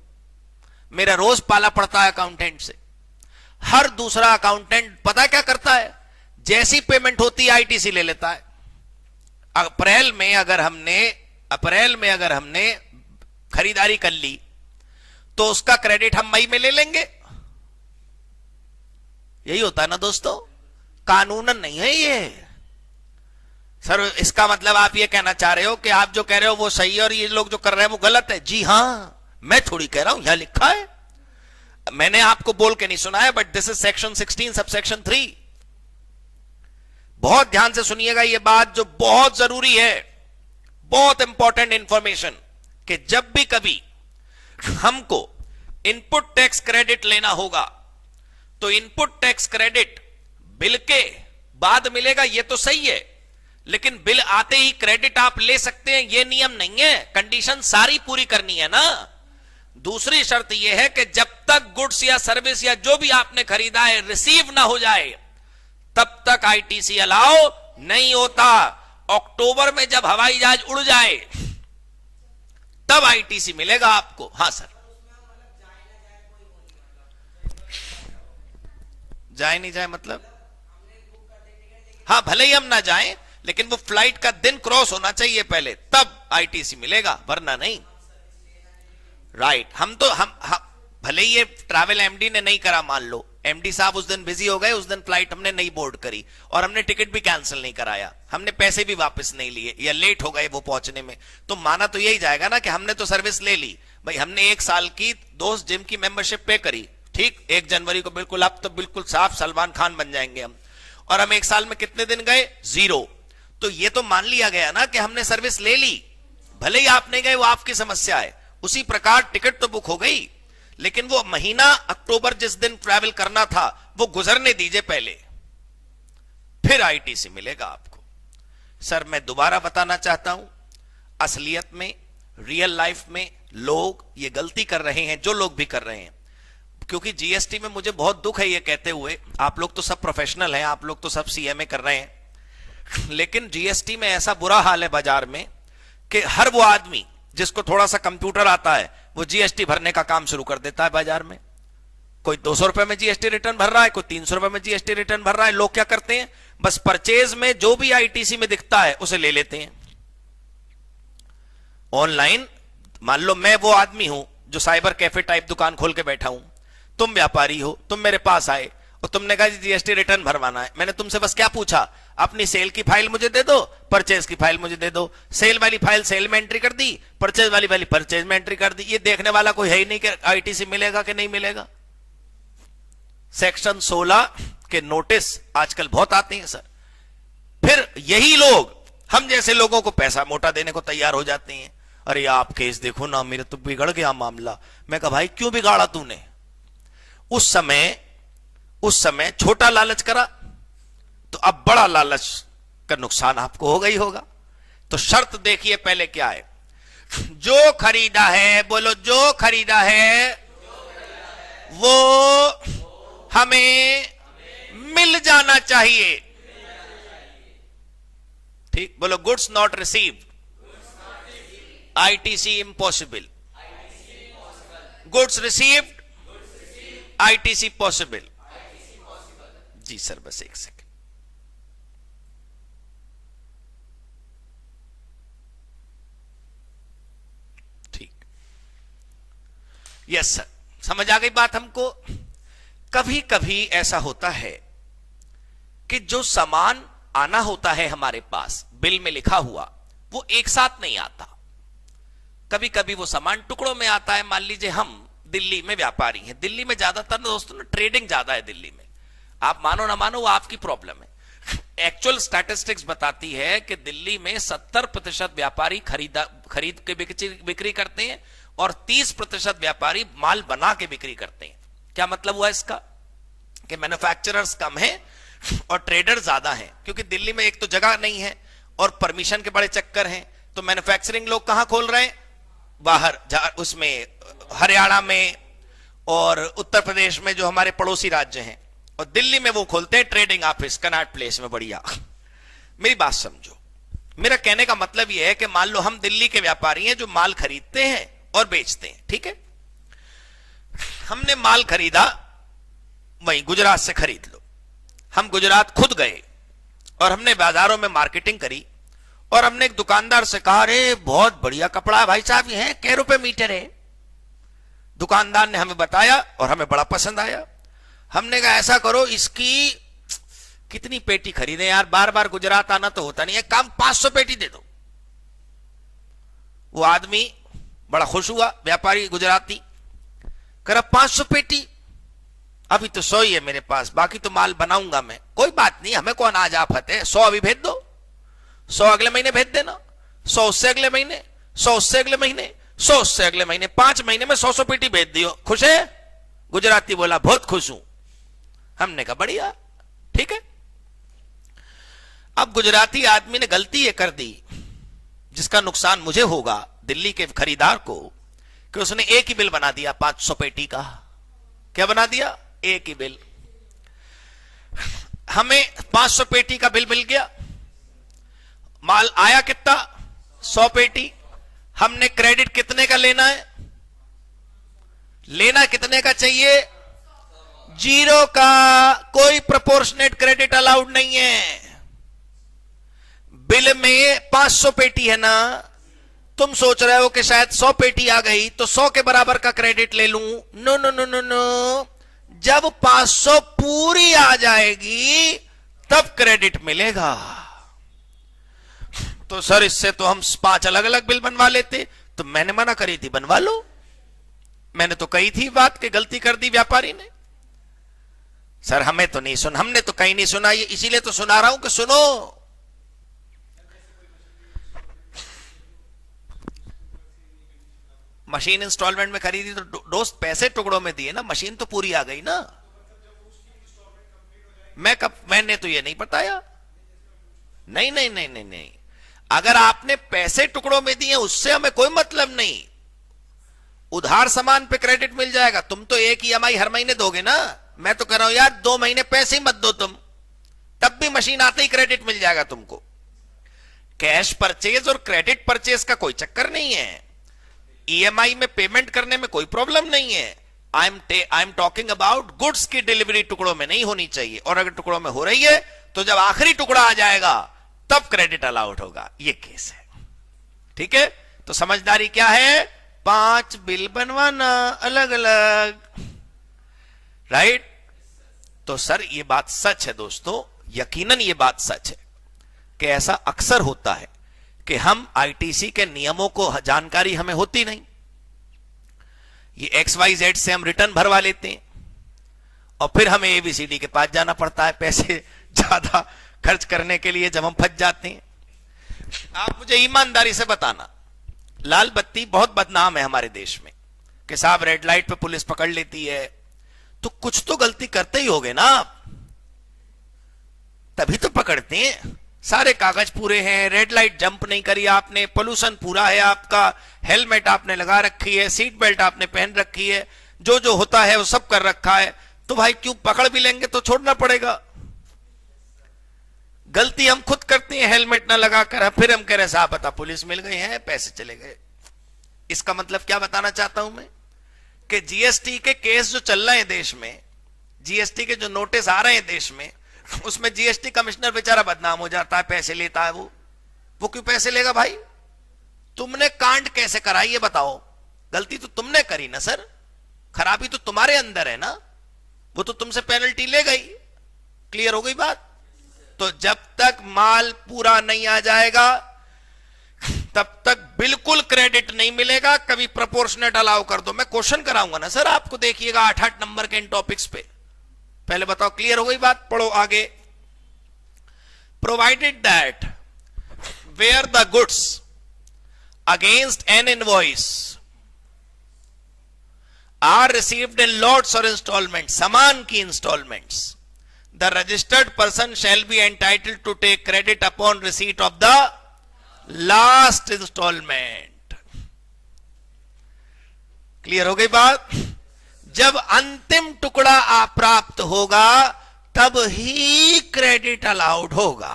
मेरा रोज पाला पड़ता है अकाउंटेंट से। हर दूसरा अकाउंटेंट पता क्या करता है? जैसी पेमेंट होती है आईटीसी ले लेता है। अप्रैल में अगर हमने खरीदारी कर ली तो उसका क्रेडिट हम मई में ले लेंगे। यही होता है ना दोस्तों, कानूनन नहीं है ये। सर इसका मतलब आप ये कहना चाह रहे हो कि आप जो कह रहे हो वो सही है और ये लोग जो कर रहे हैं वो गलत है? जी हां, मैं थोड़ी कह रहा हूं, यहां लिखा है, मैंने आपको बोल के नहीं सुना है, but this is section 16 subsection 3। बहुत ध्यान से सुनिएगा ये बात जो बहुत जरूरी है, बहुत इंपॉर्टेंट इंफॉर्मेशन, कि जब भी कभी हमको इनपुट टैक्स क्रेडिट लेना होगा तो इनपुट टैक्स क्रेडिट बिल के बाद मिलेगा, ये तो सही है, लेकिन बिल आते ही क्रेडिट आप ले सकते हैं ये नियम नहीं है। कंडीशन सारी पूरी करनी है ना। दूसरी शर्त यह है कि जब तक गुड्स या सर्विस या जो भी आपने खरीदा है रिसीव ना हो जाए तब तक आईटीसी अलाउ नहीं होता। अक्टूबर में जब हवाई जहाज उड़ जाए तब आईटीसी मिलेगा आपको। हां सर। जाए नहीं जाए मतलब? हाँ, भले ही हम ना जाएं, लेकिन वो फ्लाइट का दिन क्रॉस होना चाहिए पहले, तब आईटीसी मिलेगा, वरना नहीं। राइट। हम भले ही ये ट्रैवल एमडी ने नहीं करा, मान लो एमडी साहब उस दिन बिजी हो गए, उस दिन फ्लाइट हमने नहीं बोर्ड करी और हमने टिकट भी कैंसिल नहीं कराया, हमने पैसे भी वापस नहीं लिए या लेट हो गए वो पहुंचने में, तो माना तो यही जाएगा ना कि हमने तो सर्विस ले ली भाई। हमने 1 साल की दोस्त जिम की मेंबरशिप पे करी, ठीक, 1 जनवरी को बिल्कुल, अब तो बिल्कुल साफ सलमान खान बन जाएंगे हम। और हम 1 साल में कितने दिन गए? 0। तो ये तो मान लिया गया ना कि हमने सर्विस ले ली, भले ही आप नहीं गए वो आपकी समस्या है। उसी प्रकार टिकट तो बुक हो गई, लेकिन वो महीना अक्टूबर जिस दिन ट्रैवल करना था वो गुजरने दीजिए पहले, फिर आईटीसी मिलेगा आपको। सर मैं दोबारा बताना चाहता हूं, असलियत में रियल लाइफ में लोग ये गलती कर रहे हैं, जो लोग भी कर रहे हैं, क्योंकि जीएसटी में मुझे बहुत दुख है ये कहते हुए, आप लोग तो सब प्रोफेशनल हैं, आप लोग तो सब सीएमए कर रहे हैं, लेकिन जीएसटी में ऐसा बुरा हाल है बाजार में कि हर वो आदमी जिसको थोड़ा सा कंप्यूटर आता है वो जीएसटी भरने का काम शुरू कर देता है बाजार में। कोई 200 रुपए में जीएसटी रिटर्न भर रहा है, कोई 300 रुपए में जीएसटी रिटर्न भर रहा है। लोग क्या करते हैं, बस परचेज में जो भी आईटीसी में दिखता है उसे ले लेते हैं ऑनलाइन। मान लो मैं वो आदमी हूं जो साइबर कैफे टाइप दुकान खोल के बैठा हूं, तुम व्यापारी हो, तुम मेरे पास आए और तुमने कहा जीएसटी रिटर्न भरवाना है, मैंने तुमसे बस क्या पूछा, अपनी सेल की फाइल मुझे दे दो, परचेज की फाइल मुझे दे दो। सेल वाली फाइल सेल में एंट्री कर दी, परचेज वाली परचेज में एंट्री कर दी। ये देखने वाला कोई है ही नहीं कि आईटीसी मिलेगा कि नहीं मिलेगा। सेक्शन 16 के नोटिस आजकल बहुत आते हैं सर। फिर यही लोग हम जैसे लोगों को पैसा मोटा देने को तैयार हो जाते हैं। अरे आप केस देखो ना, मेरे तो बिगड़ गया मामला। मैं कहा भाई क्यों बिगाड़ा तूने? उस समय छोटा लालच करा, तो अब बड़ा लालच का नुकसान आपको होगा ही होगा। तो शर्त देखिए पहले क्या है, जो खरीदा है, बोलो जो खरीदा है वो हमें मिल जाना चाहिए। ठीक, बोलो goods not received, ITC impossible, goods received, ITC possible. जी सर, बस एक सेकंड। ठीक, यस सर, समझ आ गई बात हमको। कभी कभी ऐसा होता है कि जो सामान आना होता है हमारे पास बिल में लिखा हुआ, वो एक साथ नहीं आता। कभी कभी वो सामान टुकड़ों में आता है। मान लीजिए हम दिल्ली में व्यापारी हैं, दिल्ली में ज्यादातर दोस्तों ना ट्रेडिंग ज्यादा है दिल्ली में। आप मानो ना मानो, वो आपकी प्रॉब्लम है। एक्चुअल स्टैटिस्टिक्स बताती है कि दिल्ली में 70% व्यापारी खरीद के बिक्री करते हैं और 30% व्यापारी माल बना के बिक्री करते हैं। क्या मतलब हुआ इसका? कि मैन्युफैक्चरर्स कम हैं और ट्रेडर ज्यादा हैं, क्योंकि दिल्ली में एक तो जगह नहीं है और परमिशन के बड़े चक्कर हैं। तो मैन्युफैक्चरिंग लोग कहां खोल रहे हैं? बाहर, उसमें हरियाणा में और उत्तर प्रदेश में जो हमारे पड़ोसी राज्य हैं, और दिल्ली में वो खोलते हैं ट्रेडिंग ऑफिस कनॉट प्लेस में। बढ़िया, मेरी बात समझो। मेरा कहने का मतलब यह है कि मान लो हम दिल्ली के व्यापारी हैं जो माल खरीदते हैं और बेचते हैं, ठीक है। हमने माल खरीदा, वहीं गुजरात से खरीद लो। हम गुजरात खुद गए और हमने बाजारों में मार्केटिंग करी और हमने एक दुकानदार से कहा, अरे बहुत बढ़िया कपड़ा है भाई साहब, ये है कै रुपए मीटर है। दुकानदार ने हमें बताया और हमें बड़ा पसंद आया। हमने कहा ऐसा करो, इसकी कितनी पेटी खरीदे यार, बार बार गुजरात आना तो होता नहीं है, काम 500 पेटी दे दो। वो आदमी बड़ा खुश हुआ, व्यापारी गुजराती, कर 500 पेटी, अभी तो 100 ही है मेरे पास, बाकी तो माल बनाऊंगा मैं। कोई बात नहीं, हमें कौन आज आफत है, 100 अभी भेज दो, 100 अगले महीने भेज देना, 100 उससे अगले महीने, 100 उससे अगले महीने, 100 उससे अगले महीने, 5 महीने में 100 पेटी भेज दियो। खुश है? गुजराती बोला बहुत खुश हूं। हमने कहा बढ़िया, ठीक है। अब गुजराती आदमी ने गलती ये कर दी जिसका नुकसान मुझे होगा, दिल्ली के खरीदार को, कि उसने एक ही बिल बना दिया 500 पेटी का। क्या बना दिया? एक ही बिल। हमें 500 पेटी का बिल मिल गया, माल आया कितना? 100 पेटी। हमने क्रेडिट कितने का लेना है? लेना कितने का चाहिए? 0 का। कोई प्रोपोर्शनेट क्रेडिट अलाउड नहीं है। बिल में 500 पेटी है ना, तुम सोच रहे हो कि शायद 100 पेटी आ गई तो 100 के बराबर का क्रेडिट ले लूं। No no no no no, जब 500 पूरी आ जाएगी तब क्रेडिट मिलेगा। तो सर इससे तो हम 5 अलग अलग बिल बनवा लेते। तो मैंने मना करी थी, बनवा लो। मैंने तो कही थी बात कि गलती कर दी व्यापारी ने। सर हमें तो नहीं सुन, हमने तो कहीं नहीं सुना, ये इसीलिए तो सुना रहा हूं कि सुनो। मशीन इंस्टॉलमेंट में खरीदी तो दोस्त पैसे टुकड़ों में दिए ना, मशीन तो पूरी आ गई ना। मैंने तो ये नहीं बताया। नहीं नहीं नहीं नहीं नहीं, अगर आपने पैसे टुकड़ों में दिए उससे हमें कोई मतलब नहीं। उधार सामान पे क्रेडिट मिल जाएगा। तुम तो एक ईएमआई हर महीने दोगे ना। मैं तो कह रहा हूं यार 2 महीने पैसे ही मत दो तुम, तब भी मशीन आते ही क्रेडिट मिल जाएगा तुमको। कैश परचेज और क्रेडिट परचेज का कोई चक्कर नहीं है। ईएमआई में पेमेंट करने में कोई प्रॉब्लम नहीं है। I am talking about goods की डिलीवरी टुकड़ों में नहीं होनी चाहिए, और अगर टुकड़ों में हो रही है तो जब आखिरी टुकड़ा आ जाएगा तब क्रेडिट अलाउड होगा। ये केस है, ठीक है। तो समझदारी क्या है? 5 बिल बनवाना अलग अलग, राइट। तो सर ये बात सच है दोस्तों, यकीनन ये बात सच है कि ऐसा अक्सर होता है कि हम आईटीसी के नियमों को जानकारी हमें होती नहीं, ये XYZ से हम रिटर्न भरवा लेते हैं और फिर हमें ABCD के पास जाना पड़ता है पैसे ज्यादा खर्च करने के लिए जब हम फंस जाते हैं। आप मुझे ईमानदारी से बताना, लाल बत्ती बहुत बदनाम है हमारे देश में कि साहब रेड लाइट पे पुलिस पकड़ लेती है, तो कुछ तो गलती करते ही होगे ना आप, तभी तो पकड़ते हैं। सारे कागज पूरे हैं, रेड लाइट जंप नहीं करी आपने, पोल्यूशन पूरा है आपका, हेलमेट आपने लगा रखी है, सीट बेल्ट आपने पहन रखी है, जो जो होता है वो सब कर रखा है, तो भाई क्यों पकड़ भी लेंगे तो छोड़ना पड़ेगा। गलती हम खुद करते हैं हेलमेट ना लगाकर, फिर हम कह रहे साहब बता पुलिस मिल गई है, पैसे चले गए। इसका मतलब क्या बताना चाहता हूं मैं कि जीएसटी के केस जो चल रहे हैं देश में, जीएसटी के जो नोटिस आ रहे हैं देश में, उसमें जीएसटी कमिश्नर बेचारा बदनाम हो जाता है, पैसे लेता है। वो क्यों पैसे लेगा भाई? तुमने कांड कैसे कराई ये बताओ, गलती तो तुमने करी ना सर, खराबी तो तुम्हारे अंदर है ना, वो तो तुमसे पेनल्टी ले गई। क्लियर हो गई बात? तो जब तक माल पूरा नहीं आ जाएगा तब तक बिल्कुल क्रेडिट नहीं मिलेगा। कभी प्रोपोर्शनेट अलाउ कर दो, मैं क्वेश्चन कराऊंगा ना सर आपको, देखिएगा 8-8 नंबर के इन टॉपिक्स पे। पहले बताओ क्लियर हो गई बात, पढ़ो आगे। Provided that where the goods against an invoice are received in lots or instalment, सामान की instalments, the registered person shall be entitled to take credit upon receipt of the last installment। Clear हो गई बात? जब अंतिम टुकड़ा आप प्राप्त होगा तब ही क्रेडिट अलाउड होगा।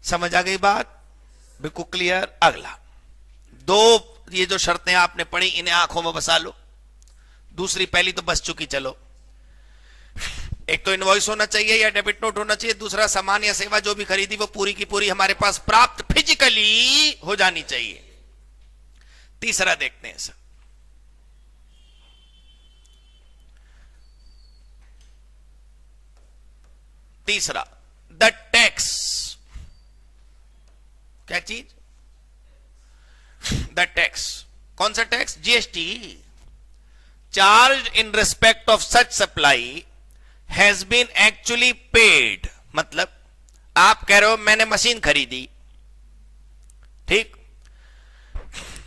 समझ आ गई बात? बिल्कुल क्लियर। अगला दो ये जो शर्तें आपने पढ़ी इन्हें आंखों में बसा लो। दूसरी पहली तो बस चुकी, चलो। एक तो इनवॉइस होना चाहिए या डेबिट नोट होना चाहिए, दूसरा सामान या सेवा जो भी खरीदी वो पूरी की पूरी हमारे पास प्राप्त फिजिकली हो जानी चाहिए। तीसरा देखते हैं सर, तीसरा द टैक्स। क्या चीज? The tax. कौन सा tax? GST. Charge in respect of such supply has been actually paid। मतलब आप कह रहे हो मैंने मशीन खरीदी, ठीक,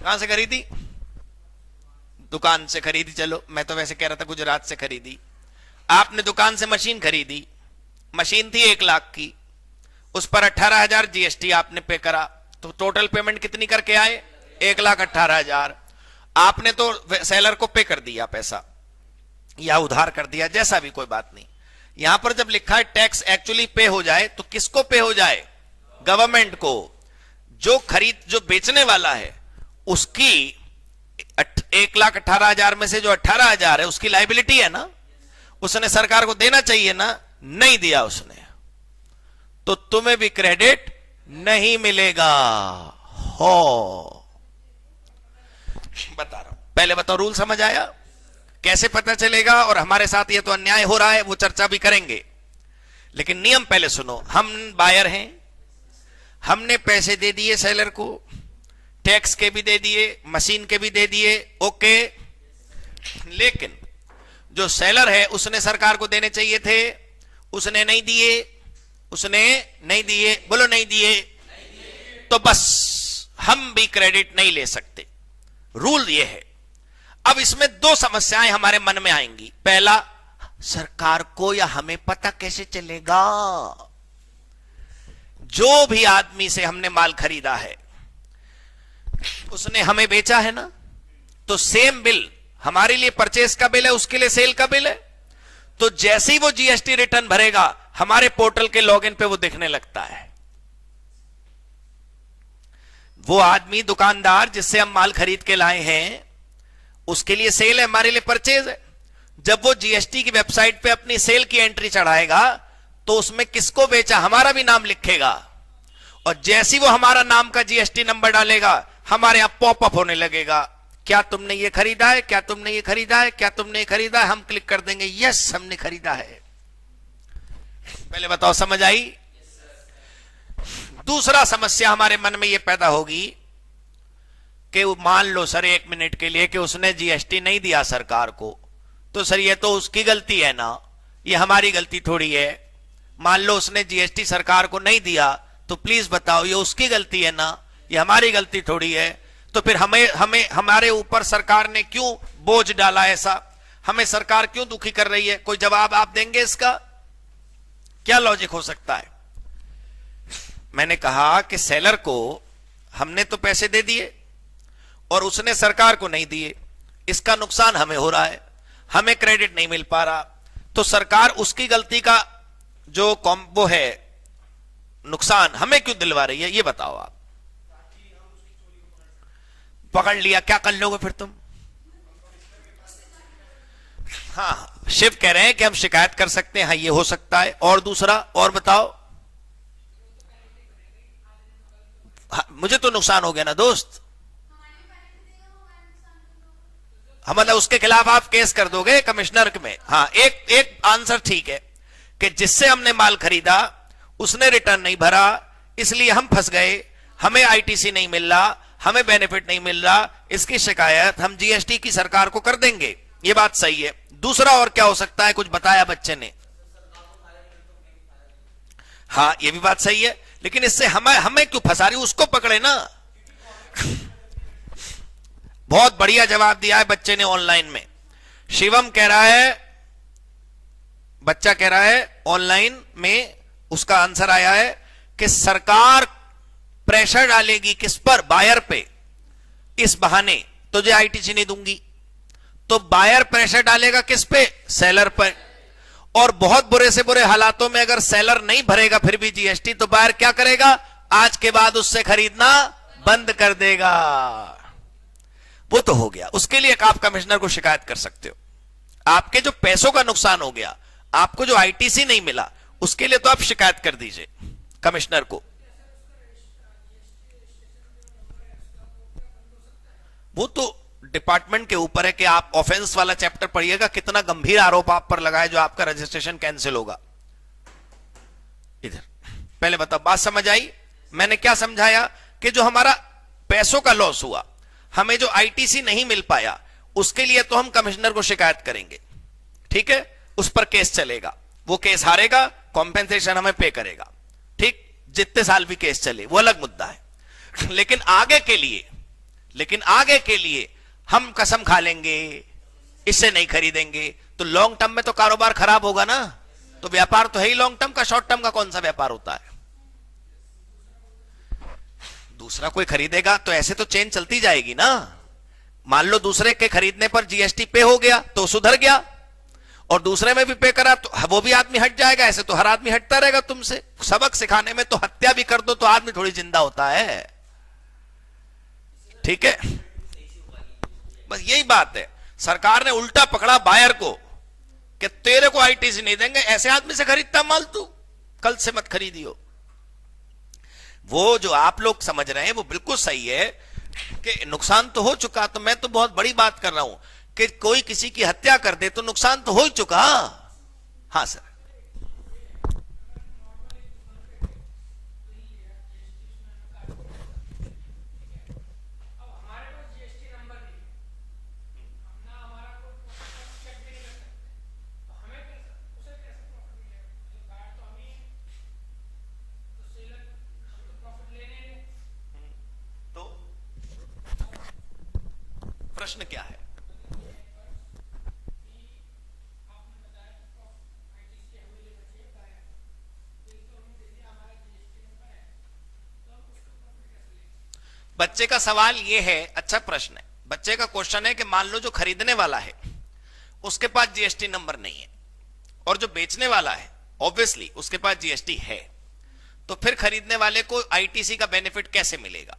कहां से खरीदी? दुकान से खरीदी। चलो मैं तो वैसे कह रहा था गुजरात से खरीदी। आपने दुकान से मशीन खरीदी, मशीन थी 1 लाख की, उस पर 18,000 जीएसटी आपने पे करा, तो टोटल पेमेंट कितनी करके आए? 1,18,000। आपने तो सेलर को पे कर दिया पैसा या उधार कर दिया, जैसा भी, कोई बात नहीं। यहां पर जब लिखा है टैक्स एक्चुअली पे हो जाए तो किसको पे हो जाए? गवर्नमेंट को। जो बेचने वाला है उसकी 1,18,000 में से जो 18,000 है उसकी लायबिलिटी है ना, उसने सरकार को देना चाहिए ना, नहीं दिया उसने, तो तुम्हें भी क्रेडिट नहीं मिलेगा। हो बता रहा हूं, पहले बताओ रूल समझ आया? कैसे पता चलेगा? और हमारे साथ ये तो अन्याय हो रहा है, वो चर्चा भी करेंगे, लेकिन नियम पहले सुनो। हम बायर हैं, हमने पैसे दे दिए सेलर को, टैक्स के भी दे दिए, मशीन के भी दे दिए, ओके, लेकिन जो सेलर है उसने सरकार को देने चाहिए थे, उसने नहीं दिए, उसने नहीं दिए, बोलो नहीं दिए, तो बस हम भी क्रेडिट नहीं ले सकते। रूल ये है। अब इसमें 2 समस्याएं हमारे मन में आएंगी। पहला, सरकार को या हमें पता कैसे चलेगा? जो भी आदमी से हमने माल खरीदा है उसने हमें बेचा है ना, तो सेम बिल हमारे लिए परचेस का बिल है, उसके लिए सेल का बिल है, तो जैसे ही वो जीएसटी रिटर्न भरेगा हमारे पोर्टल के लॉगिन पे वो दिखने लगता है। वो आदमी, दुकानदार जिससे हम माल खरीद के लाए हैं, उसके लिए सेल है, हमारे लिए परचेज है। जब वो जीएसटी की वेबसाइट पे अपनी सेल की एंट्री चढ़ाएगा तो उसमें किसको बेचा हमारा भी नाम लिखेगा, और जैसी वो हमारा नाम का जीएसटी नंबर डालेगा हमारे यहां पॉपअप होने लगेगा क्या तुमने ये खरीदा है, क्या तुमने ये खरीदा है, क्या तुमने ये खरीदा है, हम क्लिक कर देंगे यस हमने खरीदा है। पहले बताओ समझ आई? दूसरा समस्या हमारे मन में ये पैदा होगी कि मान लो सर 1 मिनट के लिए कि उसने जीएसटी नहीं दिया सरकार को, तो सर ये तो उसकी गलती है ना, ये हमारी गलती थोड़ी है। मान लो उसने जीएसटी सरकार को नहीं दिया, तो प्लीज बताओ ये उसकी गलती है ना, ये हमारी गलती थोड़ी है। तो फिर हमें हमारे ऊपर सरकार ने क्यों बोझ डाला ऐसा, हमें सरकार क्यों दुखी कर रही है? कोई जवाब आप देंगे इसका? क्या लॉजिक हो सकता है? मैंने कहा कि सेलर को हमने तो पैसे दे दिए और उसने सरकार को नहीं दिए, इसका नुकसान हमें हो रहा है, हमें क्रेडिट नहीं मिल पा रहा, तो सरकार उसकी गलती का जो वो है नुकसान हमें क्यों दिलवा रही है? ये बताओ आप। पकड़ लिया, क्या कर लोगे फिर तुम? हाँ, शिव कह रहे हैं कि हम शिकायत कर सकते हैं, हाँ ये हो सकता है। और दूसरा और बताओ। हाँ, मुझे तो नुकसान हो गया ना दोस्त। हम मतलब उसके खिलाफ आप केस कर दोगे कमिश्नर में? हाँ, एक आंसर ठीक है कि जिससे हमने माल खरीदा उसने रिटर्न नहीं भरा, इसलिए हम फंस गए, हमें आईटीसी नहीं मिल रहा, हमें बेनिफिट नहीं मिल रहा, इसकी शिकायत हम जीएसटी की सरकार को कर देंगे। ये बात सही है। दूसरा और क्या हो सकता है? कुछ बताया बच्चे ने। हाँ, ये भी बात सही है, लेकिन इससे हमें क्यों फंसा रही? उसको पकड़े ना। बहुत बढ़िया जवाब दिया है बच्चे ने ऑनलाइन में। शिवम कह रहा है, बच्चा कह रहा है ऑनलाइन में उसका आंसर आया है कि सरकार प्रेशर डालेगी किस पर? बायर पे। इस बहाने तुझे आईटीसी नहीं दूंगी, तो बायर प्रेशर डालेगा किस पे? सेलर पर। और बहुत बुरे से बुरे हालातों में अगर सेलर नहीं भरेगा फिर भी जीएसटी, तो बायर क्या करेगा? आज के बाद उससे खरीदना बंद कर देगा। वो तो हो गया, उसके लिए आप कमिश्नर को शिकायत कर सकते हो। आपके जो पैसों का नुकसान हो गया, आपको जो आईटीसी नहीं मिला, उसके लिए तो आप शिकायत कर दीजिए कमिश्नर को। वो तो डिपार्टमेंट के ऊपर है कि आप ऑफेंस वाला चैप्टर पढ़िएगा, कितना गंभीर आरोप आप पर लगाए जो आपका रजिस्ट्रेशन कैंसिल होगा। इधर पहले बताओ, बात समझ आई? मैंने क्या समझाया कि जो हमारा पैसों का लॉस हुआ, हमें जो आईटीसी नहीं मिल पाया, उसके लिए तो हम कमिश्नर को शिकायत करेंगे, ठीक है? उस पर केस चलेगा, वो केस हारेगा, कॉम्पेंसेशन हमें पे करेगा, ठीक? जितने साल भी केस चले वो अलग मुद्दा है। लेकिन आगे के लिए हम कसम खा लेंगे इससे नहीं खरीदेंगे, तो लॉन्ग टर्म में तो कारोबार खराब होगा ना। तो व्यापार तो है ही लॉन्ग टर्म का, शॉर्ट टर्म का कौन सा व्यापार होता है? दूसरा कोई खरीदेगा तो ऐसे तो चेन चलती जाएगी ना। मान लो दूसरे के खरीदने पर जीएसटी पे हो गया तो सुधर गया, और दूसरे में भी पे करा तो वो भी आदमी हट जाएगा। ऐसे तो हर आदमी हटता रहेगा तुमसे। सबक सिखाने में तो हत्या भी कर दो तो आदमी थोड़ी जिंदा होता है, ठीक है? बस यही बात है। सरकार ने उल्टा पकड़ा बायर को कि तेरे को आईटीसी नहीं देंगे, ऐसे आदमी से खरीदता माल तू, कल से मत खरीदियो। वो जो आप लोग समझ रहे हैं वो बिल्कुल सही है कि नुकसान तो हो चुका, तो मैं तो बहुत बड़ी बात कर रहा हूं कि कोई किसी की हत्या कर दे तो नुकसान तो हो ही चुका। हाँ सर, प्रश्न क्या है? बच्चे का सवाल यह है, अच्छा प्रश्न है। बच्चे का क्वेश्चन है कि मान लो जो खरीदने वाला है उसके पास जीएसटी नंबर नहीं है, और जो बेचने वाला है ऑब्वियसली उसके पास जीएसटी है, तो फिर खरीदने वाले को आईटीसी का बेनिफिट कैसे मिलेगा?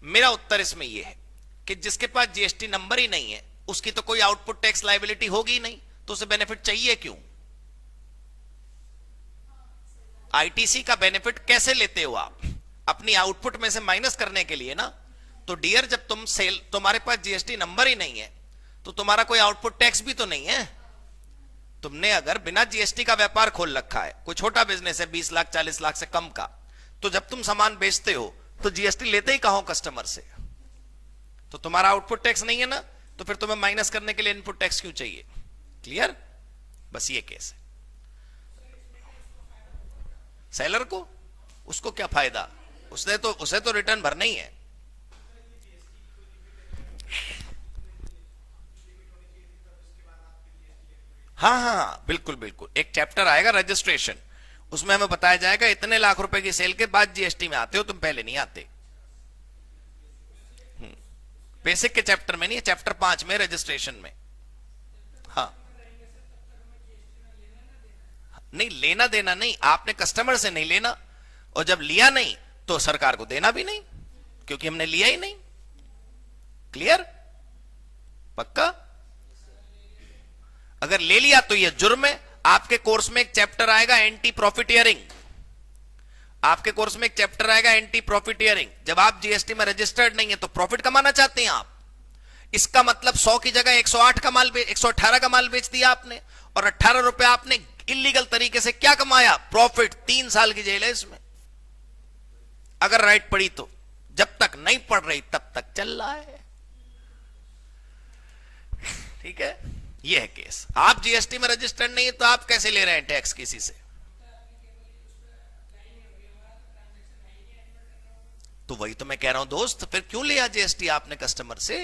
मेरा उत्तर इसमें यह है कि जिसके पास जीएसटी नंबर ही नहीं है उसकी तो कोई आउटपुट टैक्स लायबिलिटी होगी ही नहीं, तो उसे बेनिफिट चाहिए क्यों? आईटीसी का बेनिफिट कैसे लेते हो आप? अपनी आउटपुट में से माइनस करने के लिए ना। तो डियर, जब तुम सेल, तुम्हारे पास जीएसटी नंबर ही नहीं है तो तुम्हारा कोई आउटपुट टैक्स भी तो नहीं है। तुमने अगर बिना जीएसटी का व्यापार खोल रखा है, कोई छोटा बिजनेस है 20 लाख 40 लाख से कम का, तो जब तुम सामान बेचते हो तो जीएसटी लेते ही कहां कस्टमर से, तो तुम्हारा आउटपुट टैक्स नहीं है ना, तो फिर तुम्हें माइनस करने के लिए इनपुट टैक्स क्यों चाहिए? क्लियर? बस ये केस है। सेलर को, उसको क्या फायदा? उसे तो रिटर्न भरना ही है। हाँ हाँ बिल्कुल बिल्कुल, एक चैप्टर आएगा रजिस्ट्रेशन, उसमें हमें बताया जाएगा इतने लाख रुपए की सेल के बाद जीएसटी में आते हो तुम, पहले नहीं आते। बेसिक के चैप्टर में नहीं है, चैप्टर 5 में रजिस्ट्रेशन में। हाँ नहीं, लेना देना नहीं, आपने कस्टमर से नहीं लेना, और जब लिया नहीं तो सरकार को देना भी नहीं, क्योंकि हमने लिया ही नहीं। क्लियर? पक्का? अगर ले लिया तो यह जुर्म है। आपके कोर्स में एक चैप्टर आएगा एंटी प्रॉफिटियरिंग, आपके कोर्स में एक चैप्टर आएगा एंटी प्रॉफिटियरिंग। जब आप जीएसटी में रजिस्टर्ड नहीं है तो प्रॉफिट कमाना चाहते हैं आप, इसका मतलब 100 की जगह 108 का माल 118 का माल बेच दिया आपने, और 18 रुपए आपने इलीगल तरीके से क्या कमाया? प्रॉफिट। 3 साल की जेल है इसमें, अगर राइट पड़ी तो। जब तक नहीं पड़ रही तब तक चल रहा है। ठीक है, यह है केस। आप जीएसटी में रजिस्टर्ड नहीं है तो आप कैसे ले रहे हैं टैक्स किसी से? तो वही तो मैं कह रहा हूं दोस्त, फिर क्यों लिया जीएसटी आपने कस्टमर से?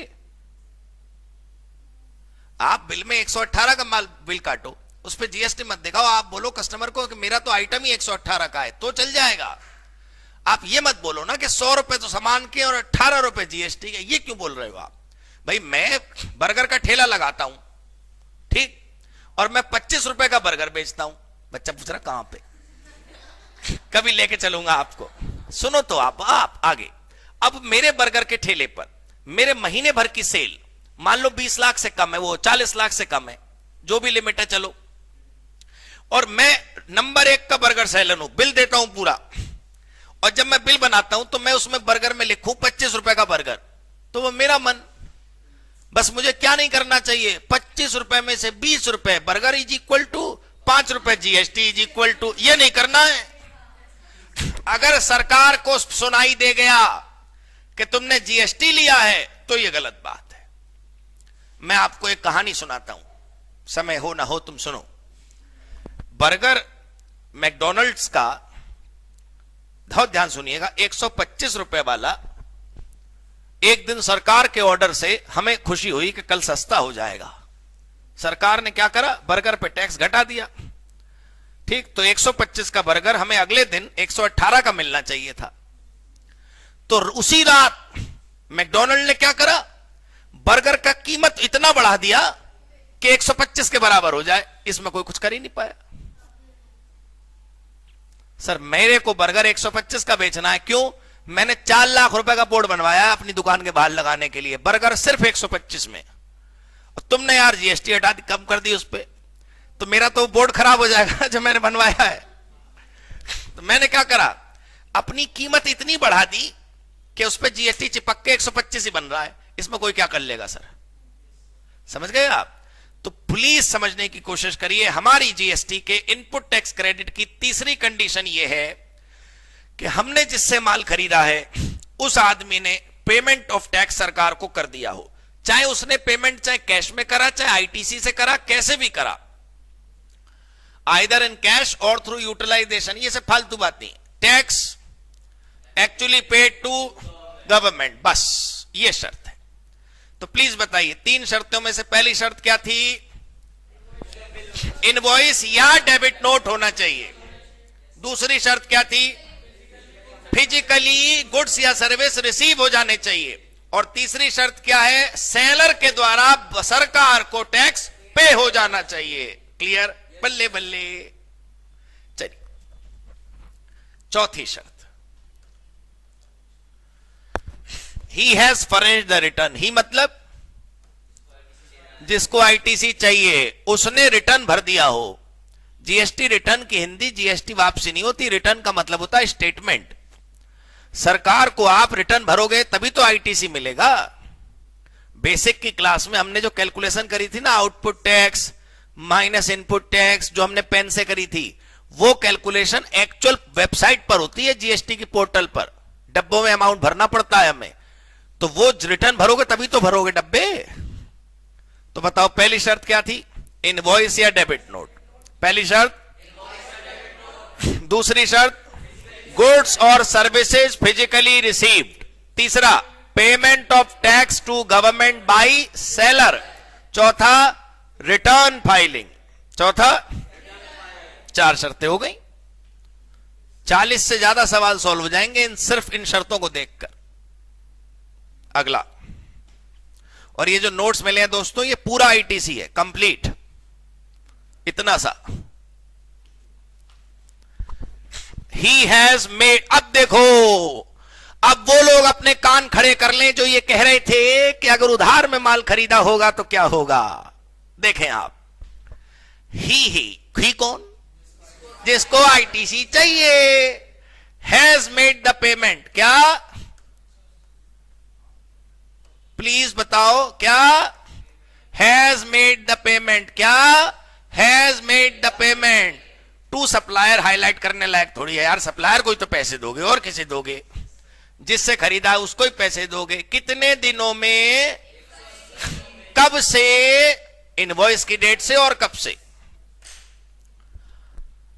आप बिल में 118 का माल बिल काटो, उस पर जीएसटी मत दिखाओ, आप बोलो कस्टमर को कि मेरा तो आइटम ही 118 का है, तो चल जाएगा। आप ये मत बोलो ना कि 100 रुपए तो सामान के और 18 रुपए जीएसटी के। ये क्यों बोल रहे हो आप? भाई मैं बर्गर का ठेला लगाता हूं, ठीक, और मैं 25 रुपए का बर्गर बेचता हूं। बच्चा पूछ रहा कहां पे? कभी लेके चलूंगा आपको। सुनो तो आप आगे। अब मेरे बर्गर के ठेले पर मेरे महीने भर की सेल मान लो 20 लाख से कम है, वो 40 लाख से कम है, जो भी लिमिट है चलो, और मैं नंबर 1 का बर्गर सेलर हूं, बिल देता हूं पूरा, और जब मैं बिल बनाता हूं तो मैं उसमें बर्गर में लिखूं 25 रुपए का बर्गर, तो वो मेरा मन। बस मुझे क्या नहीं करना चाहिए? 25 रुपए में से 20 रुपए बर्गर इज इक्वल टू 5 रुपए जीएसटी इज इक्वल टू, ये नहीं करना है। अगर सरकार को सुनाई दे गया कि तुमने जीएसटी लिया है तो यह गलत बात है। मैं आपको एक कहानी सुनाता हूं, समय हो ना हो तुम सुनो। बर्गर मैकडॉनल्ड्स का, बहुत ध्यान सुनिएगा, 125 रुपए वाला, एक दिन सरकार के ऑर्डर से हमें खुशी हुई कि कल सस्ता हो जाएगा। सरकार ने क्या करा? बर्गर पे टैक्स घटा दिया, ठीक, तो 125 का बर्गर हमें अगले दिन 118 का मिलना चाहिए था। तो उसी रात मैकडॉनल्ड ने क्या करा? बर्गर का कीमत इतना बढ़ा दिया कि 125 के बराबर हो जाए। इसमें कोई कुछ कर ही नहीं पाया। सर मेरे को बर्गर 125 का बेचना है, क्यों? मैंने 4 लाख रुपए का बोर्ड बनवाया है अपनी दुकान के बाहर लगाने के लिए, बर्गर सिर्फ 125 में, और तुमने यार जीएसटी हटा दी, कम कर दी उस पे, तो मेरा तो बोर्ड खराब हो जाएगा जो मैंने बनवाया है। तो मैंने क्या करा? अपनी कीमत इतनी बढ़ा दी कि उस पे जीएसटी चिपक के 125 ही बन रहा है। इसमें कोई क्या कर लेगा सर? समझ गए आप? तो प्लीज समझने की कोशिश करिए। हमारी जीएसटी के इनपुट टैक्स क्रेडिट की तीसरी कंडीशन यह है कि हमने जिससे माल खरीदा है उस आदमी ने पेमेंट ऑफ टैक्स सरकार को कर दिया हो, चाहे उसने पेमेंट चाहे कैश में करा, चाहे आईटीसी से करा, कैसे भी करा, either in cash or through utilisation. ये सब फालतू बात नहीं। Tax actually paid to government, बस ये शर्त है। तो प्लीज बताइए, 3 शर्तों में से पहली शर्त क्या थी? इनवॉइस या डेबिट नोट होना चाहिए। दूसरी शर्त क्या थी? फिजिकली गुड्स या सर्विस रिसीव हो जाने चाहिए। और तीसरी शर्त क्या है? सेलर के द्वारा सरकार को टैक्स पे हो जाना चाहिए। क्लियर? बल्ले बल्ले। चलिए चौथी शर्त, he has furnished the return. He मतलब जिसको आईटीसी चाहिए उसने रिटर्न भर दिया हो। जीएसटी रिटर्न की हिंदी जीएसटी वापसी नहीं होती, रिटर्न का मतलब होता है स्टेटमेंट। सरकार को आप रिटर्न भरोगे तभी तो आईटीसी मिलेगा। बेसिक की क्लास में हमने जो कैलकुलेशन करी थी ना, output tax minus input tax, जो हमने पेन से करी थी, वो कैलकुलेशन एक्चुअल वेबसाइट पर होती है, जीएसटी की पोर्टल पर। डब्बों में अमाउंट भरना पड़ता है हमें, तो वो रिटर्न भरोगे तभी तो भरोगे डब्बे। तो बताओ पहली शर्त क्या थी? इनवॉइस या डेबिट नोट। पहली शर्त। दूसरी शर्त गुड्स और सर्विसेज फिजिकली रिसीव्ड। तीसरा payment of tax to government by seller. चौथा रिटर्न फाइलिंग। चौथा, 4 शर्तें हो गई। 40 से ज्यादा सवाल सॉल्व हो जाएंगे सिर्फ इन शर्तों को देखकर। अगला, और ये जो नोट्स मिले हैं दोस्तों, ये पूरा आईटीसी है, कंप्लीट, इतना सा। He has made. अब देखो, अब वो लोग अपने कान खड़े कर लें जो ये कह रहे थे कि अगर उधार में माल खरीदा होगा तो क्या होगा। देखें आप, ही कौन? जिसको आईटीसी चाहिए। हैज मेड द पेमेंट, क्या? प्लीज बताओ, क्या? Has made the payment. क्या? Has made the payment to supplier. Highlight करने लायक थोड़ी है यार, सप्लायर को ही तो पैसे दोगे, और किसे दोगे? जिससे खरीदा है उसको ही पैसे दोगे। कितने दिनों में? कब से? इनवॉइस की डेट से। और कब से?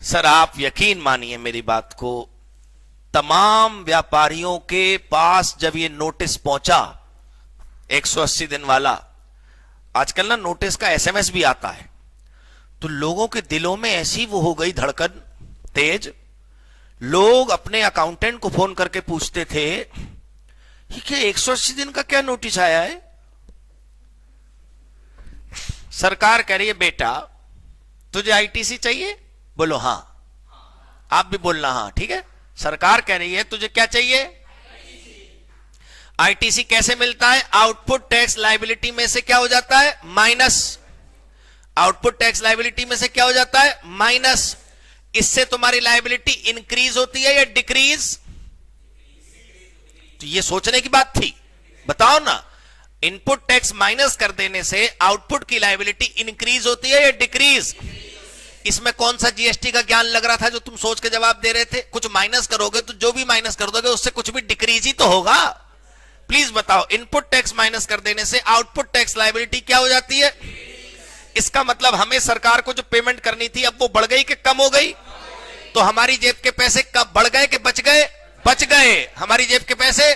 सर आप यकीन मानिए मेरी बात को, तमाम व्यापारियों के पास जब ये नोटिस पहुंचा 180 दिन वाला, आजकल ना नोटिस का एसएमएस भी आता है, तो लोगों के दिलों में ऐसी वो हो गई धड़कन तेज। लोग अपने अकाउंटेंट को फोन करके पूछते थे ये क्या 180 दिन का क्या नोटिस आया है? सरकार कह रही है बेटा तुझे आईटीसी चाहिए? बोलो हां। आप भी बोलना हां, ठीक है। सरकार कह रही है तुझे क्या चाहिए? आईटीसी कैसे मिलता है? आउटपुट टैक्स लायबिलिटी में से क्या हो जाता है? माइनस। आउटपुट टैक्स लायबिलिटी में से क्या हो जाता है? माइनस। इससे तुम्हारी लायबिलिटी इंक्रीज होती है या डिक्रीज? तो ये सोचने की बात थी, बताओ ना। इनपुट टैक्स माइनस कर देने से आउटपुट की लायबिलिटी इंक्रीज होती है या डिक्रीज? इसमें कौन सा जीएसटी का ज्ञान लग रहा था जो तुम सोच के जवाब दे रहे थे? कुछ माइनस करोगे तो जो भी माइनस कर दोगे उससे कुछ भी डिक्रीज ही तो होगा। प्लीज बताओ, इनपुट टैक्स माइनस कर देने से आउटपुट टैक्स लायबिलिटी क्या हो जाती है? इसका मतलब हमें सरकार को जो पेमेंट करनी थी अब वो बढ़ गई कि कम हो गई? तो हमारी जेब के पैसे कब बढ़ गए कि बच गए? बच गए। हमारी जेब के पैसे,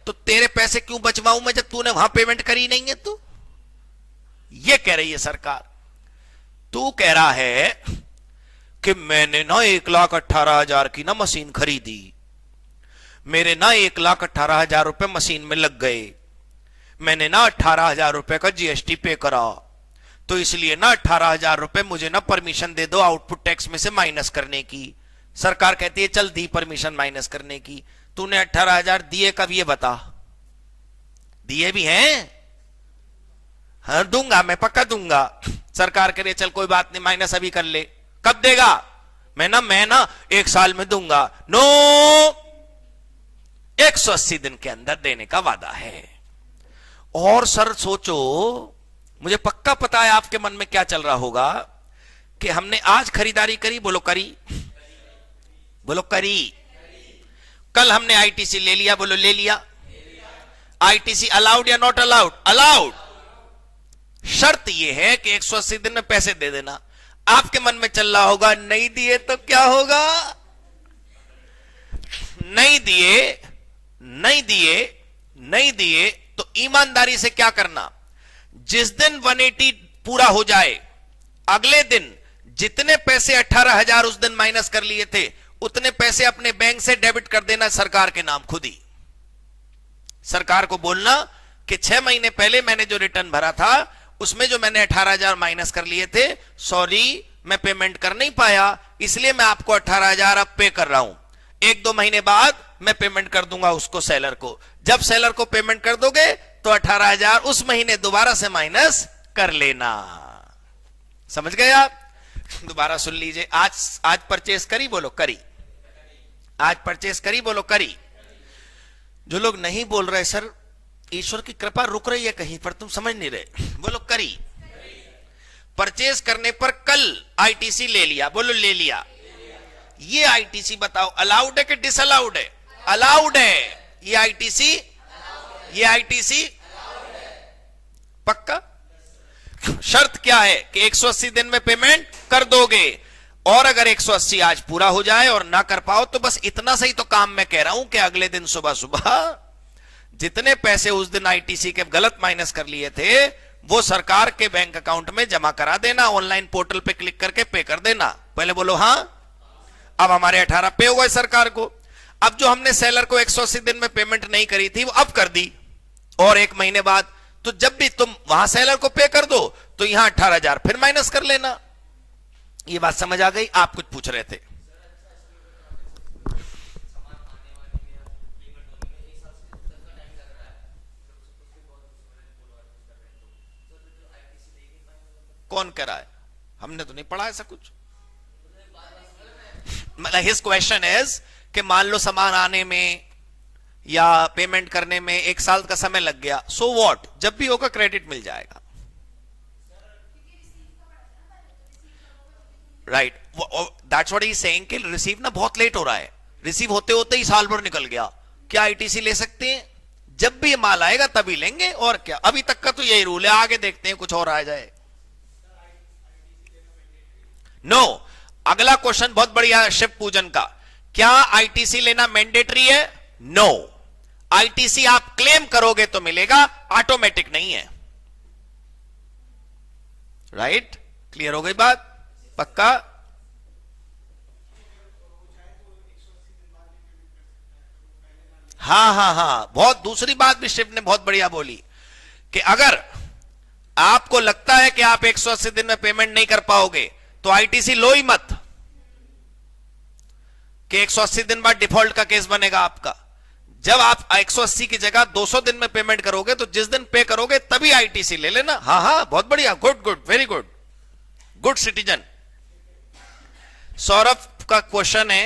तो तेरे पैसे क्यों बचवाऊं मैं जब तूने वहां पेमेंट करी नहीं है? तू ये कह रही है सरकार। तू कह रहा है कि मैंने ना 1,18,000 की ना मशीन खरीदी, मेरे ना 1,18,000 रुपए मशीन में लग गए, मैंने ना 18,000 रुपए का जीएसटी पे करा, तो इसलिए ना 18,000 रुपए मुझे ना परमिशन दे दो आउटपुट टैक्स में से माइनस करने की। सरकार कहती है चल दी परमिशन माइनस करने की। तूने 18,000 दिए कब ये बता? दिए भी हैं? हाँ दूंगा, मैं पक्का दूंगा। सरकार कह रही चल कोई बात नहीं माइनस अभी कर ले। कब देगा? मैं ना 1 साल में दूंगा। नो, 180 दिन के अंदर देने का वादा है। और सर सोचो, मुझे पक्का पता है आपके मन में क्या चल रहा होगा कि हमने आज खरीदारी करी, बोलो करी, बोलो करी। कल हमने आईटीसी ले लिया, बोलो ले लिया। आईटीसी अलाउड या नॉट अलाउड? अलाउड। शर्त यह है कि 180 दिन में पैसे दे देना। आपके मन में चल रहा होगा नहीं दिए तो क्या होगा? नहीं दिए, नहीं दिए, नहीं दिए तो ईमानदारी से क्या करना? जिस दिन 180 पूरा हो जाए, अगले दिन जितने पैसे 18,000 उस दिन माइनस कर लिए थे उतने पैसे अपने बैंक से डेबिट कर देना सरकार के नाम खुद ही। सरकार को बोलना कि 6 महीने पहले मैंने जो रिटर्न भरा था उसमें जो मैंने 18,000 माइनस कर लिए थे, सॉरी मैं पेमेंट कर नहीं पाया, इसलिए मैं आपको 18,000 अब पे कर रहा हूं। 1-2 महीने बाद मैं पेमेंट कर दूंगा उसको, सेलर को। जब सेलर को पेमेंट कर दोगे तो 18,000 उस महीने दोबारा से माइनस कर लेना। समझ गए आप? दोबारा सुन लीजिए। आज परचेस करी, बोलो करी। आज परचेस करी, बोलो करी। जो लोग नहीं बोल रहे सर ईश्वर की कृपा रुक रही है कहीं पर, तुम समझ नहीं रहे, बोलो करी। परचेज करने पर कल आईटीसी ले लिया, बोलो ले लिया। ये आईटीसी बताओ अलाउड है कि डिसअलाउड है? अलाउड है। ये आईटीसी पक्का? शर्त क्या है कि 180 दिन में पेमेंट कर दोगे, और अगर 180 आज पूरा हो जाए और ना कर पाओ तो बस इतना सही तो काम मैं कह रहा हूं कि अगले दिन सुबह सुबह जितने पैसे उस दिन आईटीसी के गलत माइनस कर लिए थे वो सरकार के बैंक अकाउंट में जमा करा देना, ऑनलाइन पोर्टल पे क्लिक करके पे कर देना। पहले बोलो हां। अब हमारे 18 पे हो गए सरकार को। अब जो हमने सेलर को 180 दिन में पेमेंट नहीं करी थी वो अब कर दी, और 1 महीने बाद तो जब भी तुम वहां सेलर को पे कर दो तो यहां 18,000 फिर माइनस कर लेना। ये बात समझ आ गई? आप कुछ पूछ रहे थे? कौन कह रहा है? हमने तो नहीं पढ़ा ऐसा कुछ। मतलब हिज क्वेश्चन इज कि मान लो सामान आने में या पेमेंट करने में 1 साल का समय लग गया, सो व्हाट, जब भी होगा क्रेडिट मिल जाएगा। Right, that's what he is saying कि रिसीव ना बहुत लेट हो रहा है, रिसीव होते होते ही साल भर निकल गया। क्या आईटीसी ले सकते हैं? जब भी माल आएगा तभी लेंगे, और क्या। अभी तक का तो यही रूल है, आगे देखते हैं कुछ और आ जाए। नो, अगला क्वेश्चन बहुत बढ़िया है शिव पूजन का। क्या आईटीसी लेना मैंडेटरी है? नो। आईटीसी आप क्लेम करोगे तो मिलेगा, ऑटोमेटिक नहीं है। राइट, क्लियर हो गई बात? पक्का? हाँ, बहुत दूसरी बात भी शिव ने बहुत बढ़िया बोली कि अगर आपको लगता है कि आप 180 दिन में पेमेंट नहीं कर पाओगे तो आईटीसी लो ही मत, कि 180 दिन बाद डिफॉल्ट का केस बनेगा आपका। जब आप 180 की जगह 200 दिन में पेमेंट करोगे तो जिस दिन पे करोगे तभी आईटीसी ले लेना। हाँ, बहुत बढ़िया, good, very good citizen. Saurabh का क्वेश्चन है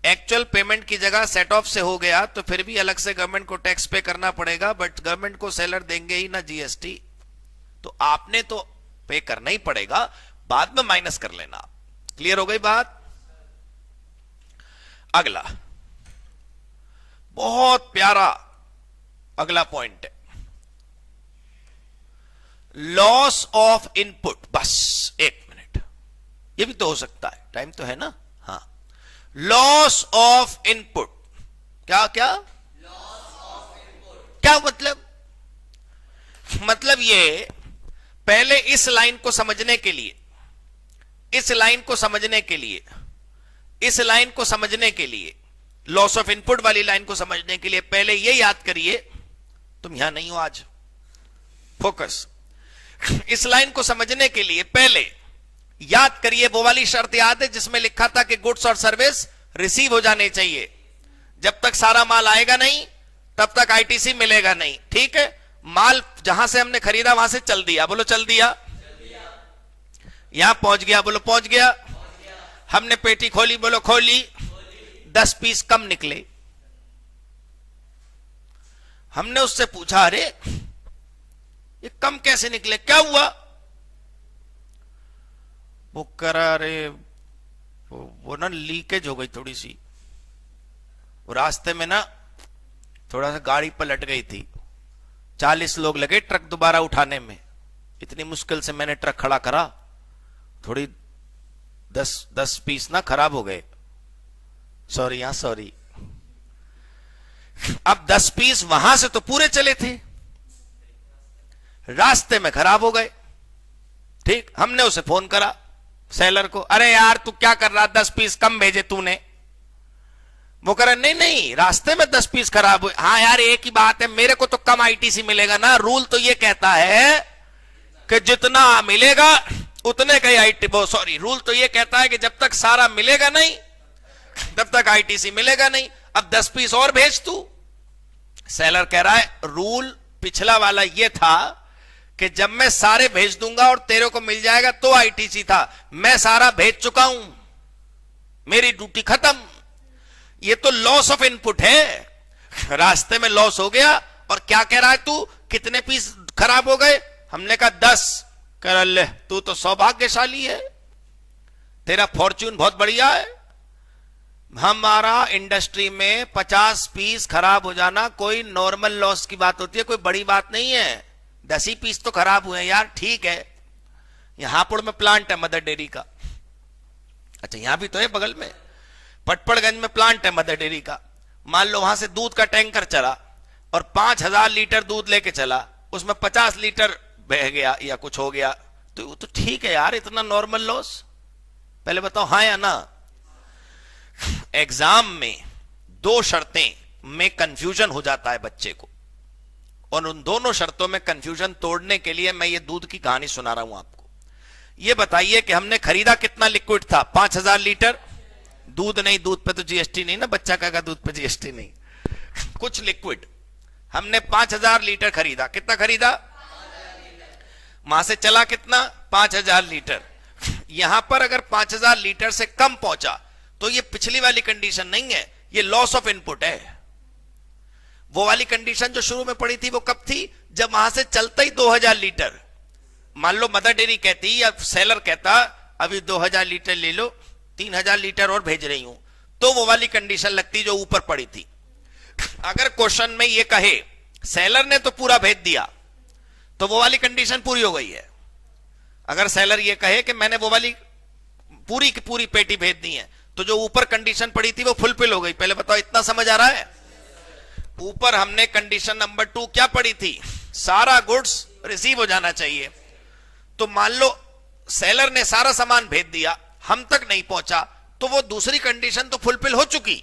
एक्चुअल पेमेंट की जगह सेट ऑफ से हो गया तो फिर भी अलग से गवर्नमेंट को टैक्स पे करना पड़ेगा, बट गवर्नमेंट को सेलर देंगे ही ना जीएसटी, तो आपने तो पे करना ही पड़ेगा, बाद में माइनस कर लेना। क्लियर हो गई बात? अगला बहुत प्यारा अगला पॉइंट है, लॉस ऑफ इनपुट। बस 1 मिनट, ये भी तो हो सकता है, टाइम तो है ना? हाँ, लॉस ऑफ इनपुट। क्या लॉस ऑफ इनपुट क्या मतलब? मतलब ये पहले इस लाइन को समझने के लिए, इस लाइन को समझने के लिए लॉस ऑफ इनपुट वाली लाइन को समझने के लिए पहले ये याद करिए, तुम यहां नहीं हो आज, फोकस। इस लाइन को समझने के लिए पहले याद करिए वो वाली शर्त याद है जिसमें लिखा था कि गुड्स और सर्विस रिसीव हो जाने चाहिए। जब तक सारा माल आएगा नहीं तब तक आईटीसी मिलेगा नहीं, ठीक है? माल जहां से हमने खरीदा वहां से चल दिया, बोलो चल दिया। यहां पहुंच गया, बोलो पहुंच गया। हमने पेटी खोली, बोलो खोली। 10 पीस कम निकले। हमने उससे पूछा अरे ये कम कैसे निकले, क्या हुआ? वो करा अरे वो ना लीकेज हो गई थोड़ी सी, वो रास्ते में ना थोड़ा सा गाड़ी पलट गई थी, 40 लोग लगे ट्रक दोबारा उठाने में, इतनी मुश्किल से मैंने ट्रक खड़ा करा, थोड़ी 10 पीस ना खराब हो गए, सॉरी। अब 10 पीस वहां से तो पूरे चले थे, रास्ते में खराब हो गए। ठीक, हमने उसे फोन करा सेलर को, अरे यार तू क्या कर रहा, 10 पीस कम भेजे तूने। वो कह रहा नहीं, रास्ते में 10 पीस खराब हुए। हाँ यार एक ही बात है, मेरे को तो कम आईटीसी मिलेगा ना, रूल तो ये कहता है कि जितना मिलेगा उतने का ही रूल तो ये कहता है कि जब तक सारा मिलेगा नहीं तब तक आईटीसी मिलेगा नहीं। अब 10 पीस और भेज तू। सेलर कह रहा है रूल पिछला वाला ये था कि जब मैं सारे भेज दूंगा और तेरे को मिल जाएगा तो आईटीसी था, मैं सारा भेज चुका हूं, मेरी ड्यूटी खत्म। ये तो लॉस ऑफ इनपुट है, रास्ते में लॉस हो गया और क्या कह रहा है तू, कितने पीस खराब हो गए? हमने कहा 10। कह रहा ले तू तो सौभाग्यशाली है, तेरा फॉर्च्यून बहुत बढ़िया है। हमारा इंडस्ट्री में 50 पीस खराब हो जाना कोई नॉर्मल लॉस की बात होती है, कोई बड़ी बात नहीं है। 10 ही पीस तो खराब हुए यार, ठीक है। यहां हापुड़ में प्लांट है मदर डेयरी का, अच्छा यहां भी तो है बगल में, पटपड़गंज में प्लांट है मदर डेयरी का। मान लो वहां से दूध का टैंकर चला और 5000 लीटर दूध लेके चला, उसमें 50 लीटर बह गया या कुछ हो गया, तो वो तो ठीक है यार, इतना नॉर्मल लॉस? पहले बताओ हाँ या ना। एग्जाम में 2 शर्तें में कंफ्यूजन हो जाता है बच्चे को, और उन दोनों शर्तों में कंफ्यूजन तोड़ने के लिए मैं ये दूध की कहानी सुना रहा हूं आपको। ये बताइए कि हमने खरीदा कितना लिक्विड था? 5000 लीटर दूध। नहीं, दूध पे तो जीएसटी नहीं ना, बच्चा का दूध पे जीएसटी नहीं, कुछ लिक्विड हमने 5000 लीटर खरीदा। कितना खरीदा? वहां से चला कितना? 5000 लीटर। यहां पर अगर 5000 लीटर से कम पहुंचा तो ये पिछली वाली कंडीशन नहीं है, ये लॉस ऑफ इनपुट है। वो वाली कंडीशन जो शुरू में पड़ी थी वो कब थी? जब वहां से चलता ही 2000 लीटर। मान लो मदर डेयरी कहती या सेलर कहता अभी 2000 लीटर ले लो, 3000 लीटर और भेज रही हूं, तो वो वाली कंडीशन लगती जो ऊपर पड़ी थी। अगर क्वेश्चन में ये कहे सेलर ने तो पूरा भेज दिया, तो वो वाली कंडीशन पूरी हो गई है। अगर सेलर ये कहे कि मैंने वो वाली पूरी की पूरी पेटी भेज दी है, तो जो ऊपर कंडीशन पड़ी थी वो फुलफिल हो गई। पहले बताओ इतना समझ आ रहा है? ऊपर हमने कंडीशन नंबर 2 क्या पड़ी थी? सारा गुड्स रिसीव हो जाना चाहिए। तो मान लो सेलर ने सारा सामान भेज दिया, हम तक नहीं पहुंचा, तो वो दूसरी कंडीशन तो फुलफिल हो चुकी,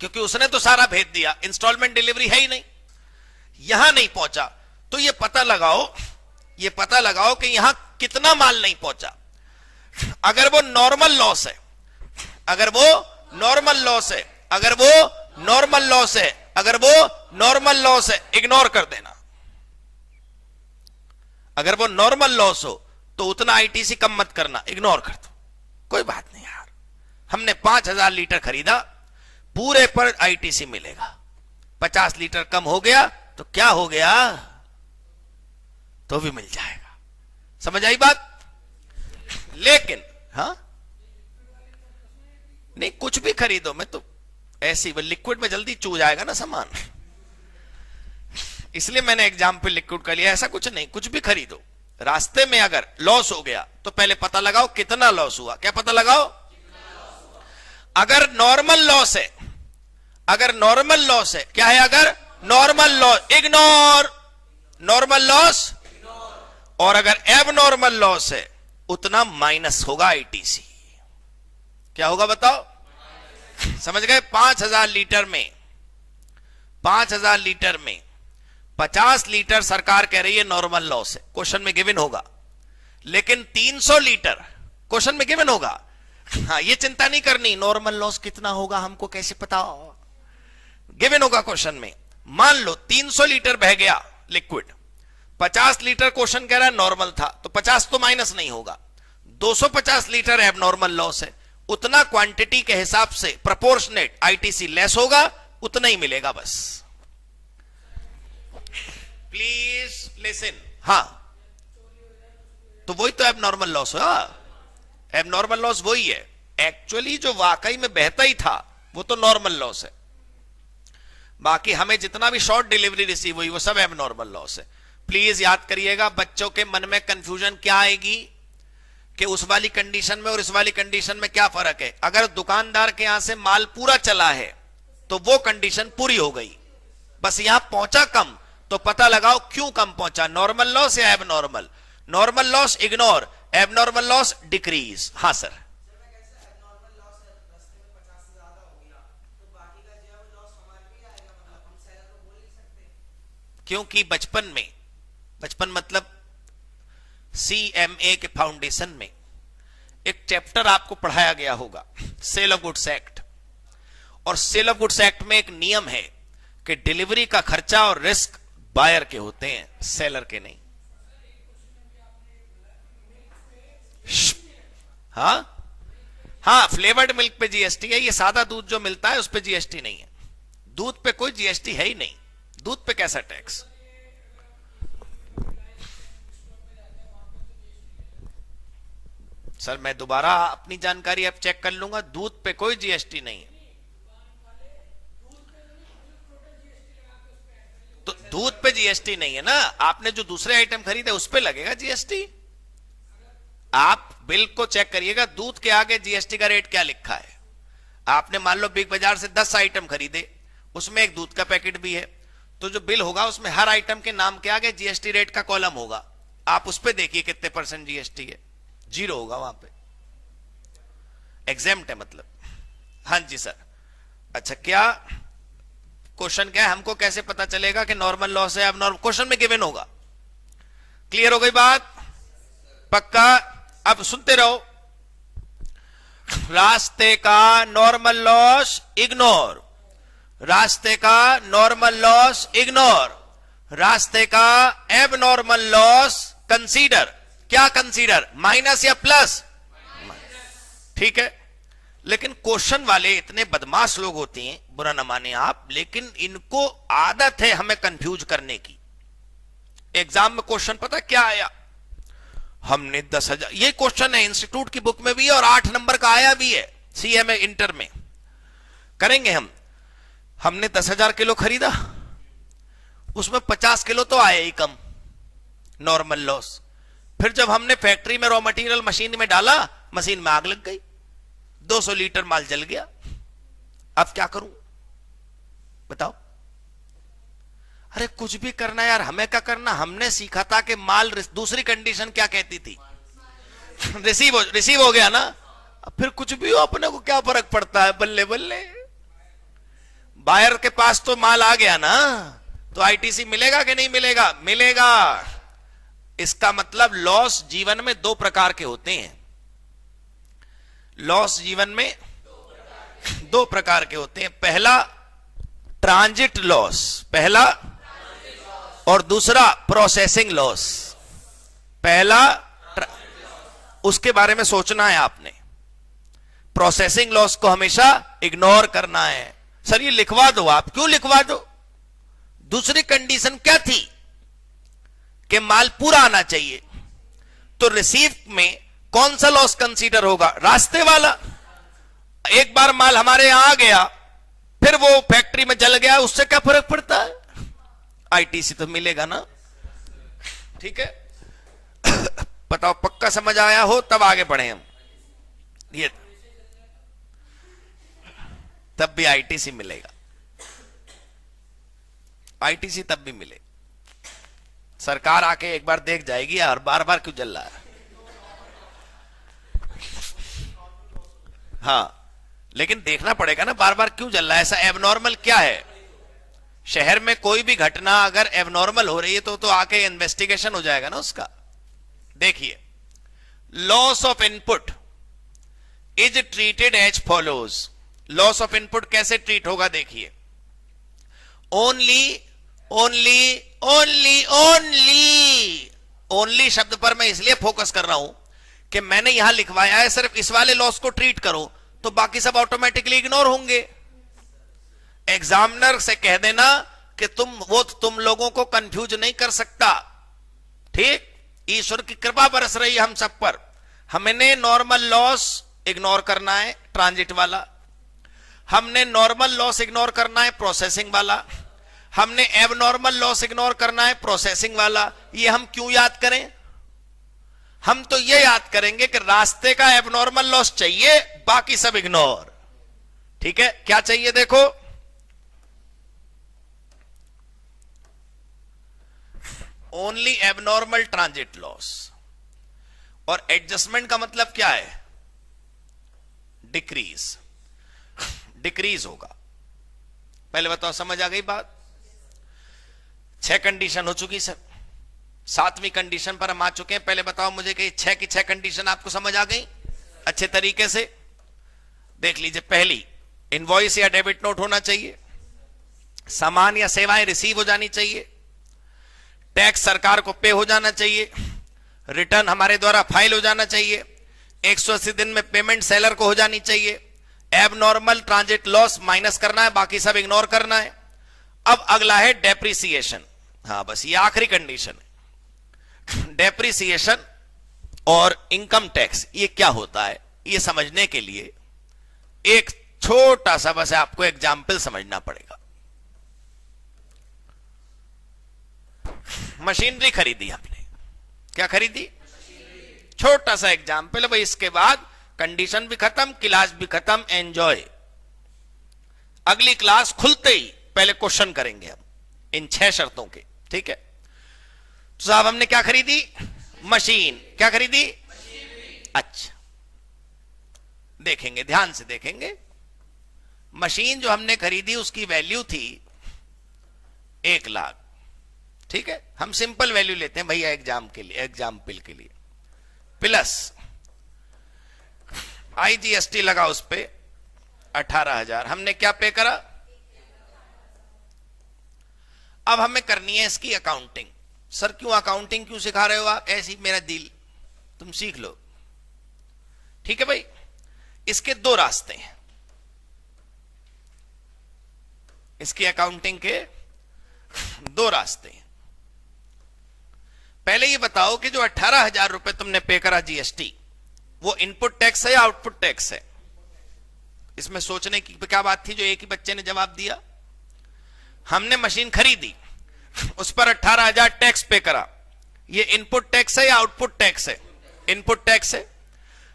क्योंकि उसने तो सारा भेज दिया, इंस्टॉलमेंट डिलीवरी है ही नहीं। यहां नहीं पहुंचा तो ये पता लगाओ कि यहां कितना माल नहीं पहुंचा। अगर वो नॉर्मल लॉस है, अगर वो नॉर्मल लॉस है, अगर वो नॉर्मल लॉस है, अगर वो नॉर्मल लॉस है, इग्नोर कर देना। अगर वो नॉर्मल लॉस हो तो उतना आईटीसी कम मत करना, इग्नोर कर दो, कोई बात नहीं यार। हमने 5000 लीटर खरीदा, पूरे पर आईटीसी मिलेगा। 50 लीटर कम हो गया तो क्या हो गया? तो भी मिल जाएगा। समझ आई बात? लेकिन हाँ नहीं, कुछ भी खरीदो, मैं तो ऐसी लिक्विड में जल्दी चू जाएगा ना सामान, इसलिए मैंने एग्जाम्पल लिक्विड का लिया। ऐसा कुछ नहीं, कुछ भी खरीदो, रास्ते में अगर लॉस हो गया तो पहले पता लगाओ कितना लॉस हुआ। क्या पता लगाओ? अगर नॉर्मल लॉस है, अगर नॉर्मल लॉस है, क्या है? अगर normal loss, ignore normal loss. और अगर एब नॉर्मल लॉस है, उतना माइनस होगा आईटीसी। क्या होगा बताओ? समझ गए? 5000 लीटर में 5000 लीटर में 50 लीटर सरकार कह रही है नॉर्मल लॉस है, क्वेश्चन में गिवन होगा। लेकिन 300 लीटर क्वेश्चन में गिवन होगा। हाँ, ये चिंता नहीं करनी नॉर्मल लॉस कितना होगा हमको कैसे पता, गिवन होगा क्वेश्चन में। मान लो 300 लीटर बह गया लिक्विड, 50 लीटर क्वेश्चन कह रहा है नॉर्मल था, तो 50 तो माइनस नहीं होगा। 250 लीटर एब नॉर्मल लॉस है, उतना क्वांटिटी के हिसाब से प्रोपोर्शनेट आईटीसी लेस होगा, उतना ही मिलेगा बस। Please listen. हाँ, तो वही तो एब नॉर्मल लॉस है। एब नॉर्मल लॉस वही है। एक्चुअली जो वाकई में बहता ही था वो तो नॉर्मल लॉस है, बाकी हमें जितना भी शॉर्ट डिलीवरी रिसीव हुई वो सब एब नॉर्मल लॉस है। प्लीज याद करिएगा, बच्चों के मन में कंफ्यूजन क्या आएगी कि उस वाली कंडीशन में और इस वाली कंडीशन में क्या फर्क है। अगर दुकानदार के यहां से माल पूरा चला है तो वो कंडीशन पूरी हो गई, बस यहां पहुंचा कम, तो पता लगाओ क्यों कम पहुंचा, नॉर्मल लॉस या एब नॉर्मल। नॉर्मल लॉस इग्नोर, एब नॉर्मल लॉस डिक्रीज। हाँ सर, क्योंकि बचपन मतलब CMA के फाउंडेशन में एक चैप्टर आपको पढ़ाया गया होगा, सेल ऑफ गुड्स एक्ट। और सेल ऑफ गुड्स एक्ट में एक नियम है कि डिलीवरी का खर्चा और रिस्क बायर के होते हैं, सेलर के नहीं। हाँ, फ्लेवर्ड मिल्क पे जीएसटी है, ये सादा दूध जो मिलता है उस पे जीएसटी नहीं है। दूध पे कोई जीएसटी है ही नहीं, दूध पे कैसा टैक्स? सर मैं दोबारा अपनी जानकारी अब चेक कर लूंगा, दूध पे कोई जीएसटी नहीं है। तो दूध पे जीएसटी नहीं है ना, आपने जो दूसरे आइटम खरीदे उस पे लगेगा जीएसटी। आप बिल को चेक करिएगा, दूध के आगे जीएसटी का रेट क्या लिखा है। आपने मान लो बिग बाजार से 10 आइटम खरीदे, उसमें एक दूध का पैकेट भी है, तो जो बिल होगा उसमें हर आइटम के नाम के आगे जीएसटी रेट का कॉलम होगा। आप उस पे देखिए कितने % जीएसटी है, 0 होगा वहां पे, एग्जेम्प्ट है मतलब। हाँ जी सर। अच्छा, क्या क्वेश्चन क्या है, हमको कैसे पता चलेगा कि नॉर्मल लॉस है? अब नॉर्मल क्वेश्चन में गिवन होगा। क्लियर हो गई बात? पक्का? अब सुनते रहो। रास्ते का नॉर्मल लॉस इग्नोर, रास्ते का नॉर्मल लॉस इग्नोर, रास्ते का एबनॉर्मल लॉस कंसीडर। क्या कंसीडर? माइनस या प्लस? ठीक है। लेकिन क्वेश्चन वाले इतने बदमाश लोग होते हैं, बुरा न माने आप, लेकिन इनको आदत है हमें कंफ्यूज करने की। एग्जाम में क्वेश्चन पता क्या आया? हमने 10,000, ये क्वेश्चन है इंस्टीट्यूट की बुक में भी है और 8 नंबर का आया भी है सीएमए इंटर में। करेंगे हम। हमने 10,000 किलो खरीदा, उसमें 50 किलो तो आया ही कम, नॉर्मल लॉस। फिर जब हमने फैक्ट्री में रॉ मटेरियल मशीन में डाला, मशीन में आग लग गई, 200 लीटर माल जल गया। अब क्या करूं बताओ? अरे कुछ भी करना यार, हमें क्या करना? हमने सीखा था कि माल, दूसरी कंडीशन क्या कहती थी? रिसीव हो गया ना। अब फिर कुछ भी हो, अपने को क्या फर्क पड़ता है? बल्ले बल्ले, बायर के पास तो माल आ गया ना, तो आईटीसी मिलेगा कि नहीं मिलेगा? मिलेगा। इसका मतलब लॉस जीवन में 2 प्रकार के होते हैं। लॉस जीवन में 2 प्रकार के होते हैं। पहला ट्रांजिट लॉस, पहला, और दूसरा प्रोसेसिंग लॉस। पहला, उसके बारे में सोचना है आपने। प्रोसेसिंग लॉस को हमेशा इग्नोर करना है। सर ये लिखवा दो आप। क्यों लिखवा दो? दूसरी कंडीशन क्या थी? कि माल पूरा आना चाहिए। तो रिसीव में कौन सा लॉस कंसीडर होगा? रास्ते वाला। एक बार माल हमारे यहां आ गया, फिर वो फैक्ट्री में जल गया, उससे क्या फर्क पड़ता है? आईटीसी तो मिलेगा ना। ठीक है। बताओ, पक्का समझ आया हो? तब आगे बढ़े हम। ये तब भी आईटीसी मिलेगा, आईटीसी तब भी मिलेगा। सरकार आके एक बार देख जाएगी यार, बार बार क्यों जल रहा है। हाँ, लेकिन देखना पड़ेगा ना बार बार क्यों जल रहा है, ऐसा एबनॉर्मल क्या है। शहर में कोई भी घटना अगर एबनॉर्मल हो रही है तो आके इन्वेस्टिगेशन हो जाएगा ना उसका। देखिए, loss of input is treated as follows. Loss of input कैसे ट्रीट होगा? देखिए, only only only only, only शब्द पर मैं इसलिए फोकस कर रहा हूं कि मैंने यहां लिखवाया है सिर्फ इस वाले लॉस को ट्रीट करो, तो बाकी सब ऑटोमेटिकली इग्नोर होंगे। एग्जामिनर से कह देना कि तुम लोगों को कंफ्यूज नहीं कर सकता। ठीक, ईश्वर की कृपा बरस रही है हम सब पर। हमने नॉर्मल लॉस इग्नोर करना है, ट्रांजिट वाला। हमने नॉर्मल लॉस इग्नोर करना है, प्रोसेसिंग वाला। हमने एबनॉर्मल लॉस इग्नोर करना है, प्रोसेसिंग वाला। ये हम क्यों याद करें? हम तो ये याद करेंगे कि रास्ते का एबनॉर्मल लॉस चाहिए, बाकी सब इग्नोर। ठीक है, क्या चाहिए? देखो, ओनली एबनॉर्मल ट्रांजिट लॉस। और एडजस्टमेंट का मतलब क्या है? डिक्रीज, डिक्रीज होगा। पहले बताओ, समझ आ गई बात? 6 कंडीशन हो चुकी सर, 7वीं कंडीशन पर हम आ चुके हैं। पहले बताओ मुझे कि 6 की 6 कंडीशन आपको समझ आ गई अच्छे तरीके से? देख लीजिए, पहली, इनवॉइस या डेबिट नोट होना चाहिए, सामान या सेवाएं रिसीव हो जानी चाहिए, टैक्स सरकार को पे हो जाना चाहिए, रिटर्न हमारे द्वारा फाइल हो जाना चाहिए, 180 दिन में पेमेंट सेलर को हो जानी चाहिए, एबनॉर्मल ट्रांजिट लॉस माइनस करना है, बाकी सब इग्नोर करना है। अब अगला है डेप्रिसिएशन। हाँ बस ये आखिरी कंडीशन है। डेप्रिसिएशन और इनकम टैक्स ये क्या होता है, ये समझने के लिए एक छोटा सा बस आपको एग्जाम्पल समझना पड़ेगा। मशीनरी खरीदी आपने, क्या खरीदी? छोटा सा एग्जाम्पल है भाई, इसके बाद कंडीशन भी खत्म, क्लास भी खत्म, एंजॉय। अगली क्लास खुलते ही पहले क्वेश्चन करेंगे हम इन 6 शर्तों के, ठीक है? तो साहब हमने क्या खरीदी? मशीन। क्या खरीदी? अच्छा देखेंगे, ध्यान से देखेंगे। मशीन जो हमने खरीदी उसकी वैल्यू थी 1 लाख, ठीक है? हम सिंपल वैल्यू लेते हैं भैया एग्जाम्पल के लिए, प्लस IGST लगा उस पे 18,000। हमने क्या पे करा? अब हमें करनी है इसकी अकाउंटिंग। सर क्यों अकाउंटिंग क्यों सिखा रहे हो आप? ऐसी मेरा दिल, तुम सीख लो, ठीक है भाई? इसके 2 रास्ते हैं, इसकी अकाउंटिंग के 2 रास्ते हैं। पहले ये बताओ कि जो 18,000 रुपए तुमने पे करा GST, वो इनपुट टैक्स है या आउटपुट टैक्स है? इसमें सोचने की क्या बात थी जो एक ही बच्चे ने जवाब दिया? हमने मशीन खरीदी, उस पर 18,000 टैक्स पे करा, ये इनपुट टैक्स है या आउटपुट टैक्स है? इनपुट टैक्स है।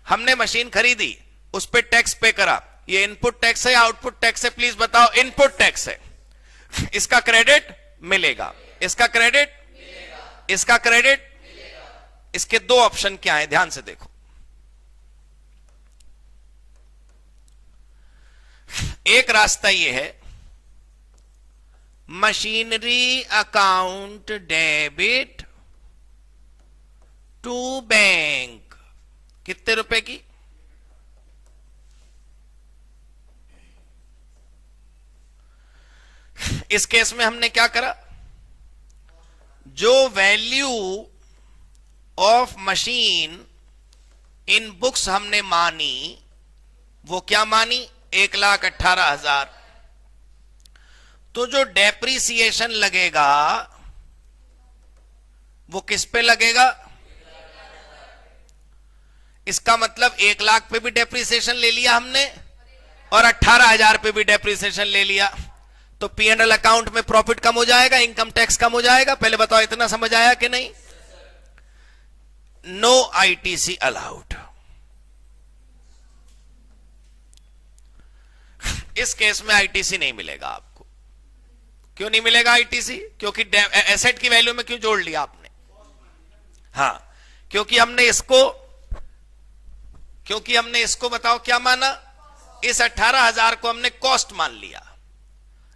हमने मशीन खरीदी, उस पर टैक्स पे करा, ये इनपुट टैक्स है या आउटपुट टैक्स है? प्लीज बताओ। इनपुट टैक्स है। इसका क्रेडिट मिलेगा, इसका क्रेडिट, इसका क्रेडिट। इसके 2 ऑप्शन क्या है, ध्यान से देखो। एक रास्ता ये है, machinery account debit to bank. कितने रुपए की? इस केस में हमने क्या करा? जो value of machine in books हमने मानी, वो क्या मानी? 1,18,000। तो जो डेप्रिसिएशन लगेगा वो किस पे लगेगा? इसका मतलब 1 लाख पे भी डेप्रिसिएशन ले लिया हमने और 18,000 पे भी डेप्रिसिएशन ले लिया। तो P&L अकाउंट में प्रॉफिट कम हो जाएगा, इनकम टैक्स कम हो जाएगा। पहले बताओ इतना समझ आया कि नहीं? No ITC allowed. इस केस में ITC नहीं मिलेगा आपको। क्यों नहीं मिलेगा ITC? क्योंकि एसेट की वैल्यू में क्यों जोड़ लिया आपने? हाँ, क्योंकि हमने इसको बताओ क्या माना? इस 18,000 को हमने कॉस्ट मान लिया।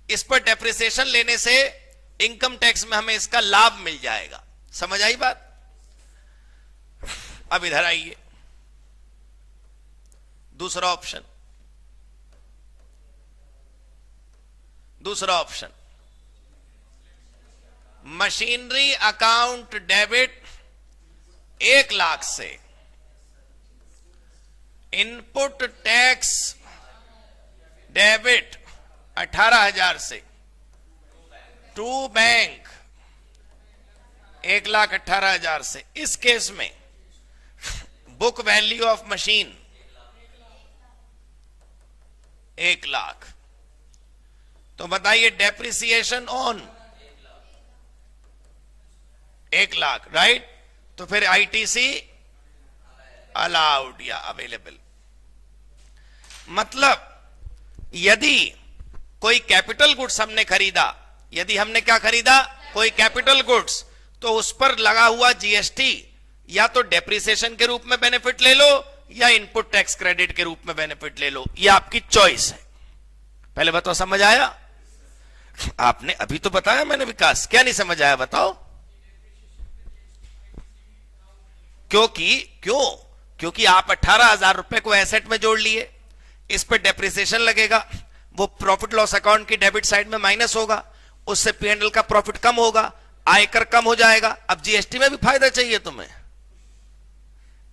इस पर डेप्रिसिएशन लेने से इनकम टैक्स में हमें इसका लाभ मिल जाएगा। समझ आई बात? अब इधर आइए, दूसरा option. Machinery account debit 1 lakh से, इनपुट टैक्स डेबिट 18,000 से, टू बैंक 1,18,000 से। इस केस में book value of machine 1 lakh. तो बताइए डेप्रिसिएशन ऑन 1 लाख, राइट? तो फिर ITC अलाउड या अवेलेबल। मतलब यदि कोई कैपिटल गुड्स हमने खरीदा, यदि हमने क्या खरीदा? कोई कैपिटल गुड्स, तो उस पर लगा हुआ GST या तो डेप्रिसिएशन के रूप में बेनिफिट ले लो या इनपुट टैक्स क्रेडिट के रूप में बेनिफिट ले लो, यह आपकी चॉइस है। पहले बताओ, समझ आया? आपने अभी तो बताया मैंने विकास, क्या नहीं समझ आया बताओ? क्योंकि आप 18,000 रुपए को एसेट में जोड़ लिए, इस पे डेप्रिसिएशन लगेगा, वो प्रॉफिट लॉस अकाउंट की डेबिट साइड में माइनस होगा, उससे P&L का प्रॉफिट कम होगा, आयकर कम हो जाएगा। अब GST में भी फायदा चाहिए तुम्हें,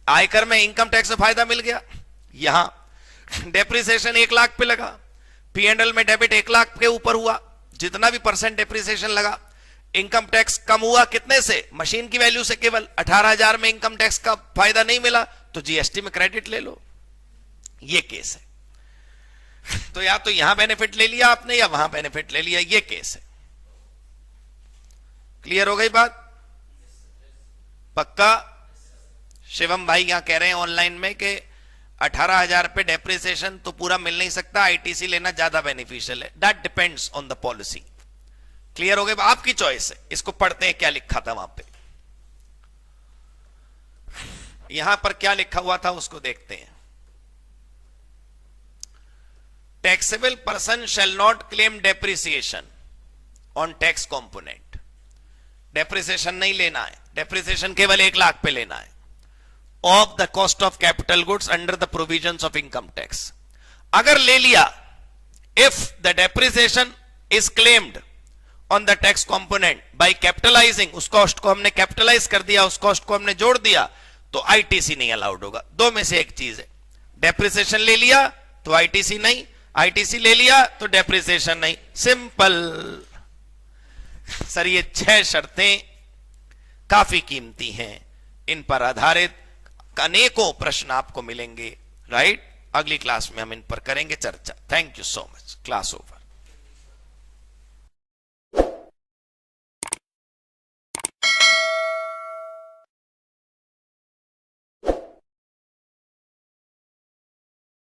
आयकर में इनकम टैक्स में फायदा मिल गया। यहां डेप्रिसिएशन 1 लाख पे लगा, P&L में डेबिट 1 लाख के ऊपर हुआ, जितना भी परसेंट डेप्रिसिएशन लगा, इनकम टैक्स कम हुआ कितने से? मशीन की वैल्यू से केवल 18,000 में इनकम टैक्स का फायदा नहीं मिला तो जीएसटी में क्रेडिट ले लो। ये केस है। तो या तो यहां बेनिफिट ले लिया आपने या वहां बेनिफिट ले लिया, ये केस है। क्लियर हो गई बात? पक्का? शिवम भाई यहां कह रहे हैं ऑनलाइन में कि 18,000 पे डेप्रिसिएशन तो पूरा मिल नहीं सकता, आईटीसी लेना ज्यादा बेनिफिशियल है। That depends on the policy. Clear हो गए? आपकी चॉइस है। इसको पढ़ते हैं क्या लिखा था वहां पे। यहां पर क्या लिखा हुआ था उसको देखते हैं। Taxable person shall not claim depreciation on tax component. Depreciation नहीं लेना है, डेप्रिसिएशन केवल 1 लाख पे लेना है of the cost of capital goods under the provisions of income tax. अगर ले लिया, if the depreciation is claimed on the tax component by capitalising, उस कॉस्ट को हमने कैपिटलाइज कर दिया, उस कॉस्ट को हमने जोड़ दिया, तो आईटीसी नहीं अलाउड होगा। दो में से एक चीज है, डेप्रिसिएशन ले लिया तो आईटीसी नहीं, आईटीसी ले लिया तो डेप्रिसिएशन नहीं। सिंपल। सर ये 6 शर्तें काफी कीमती हैं, इन पर आधारित अनेकों प्रश्न आपको मिलेंगे। राइट? अगली क्लास में हम इन पर करेंगे चर्चा। Thank you so much. Class over.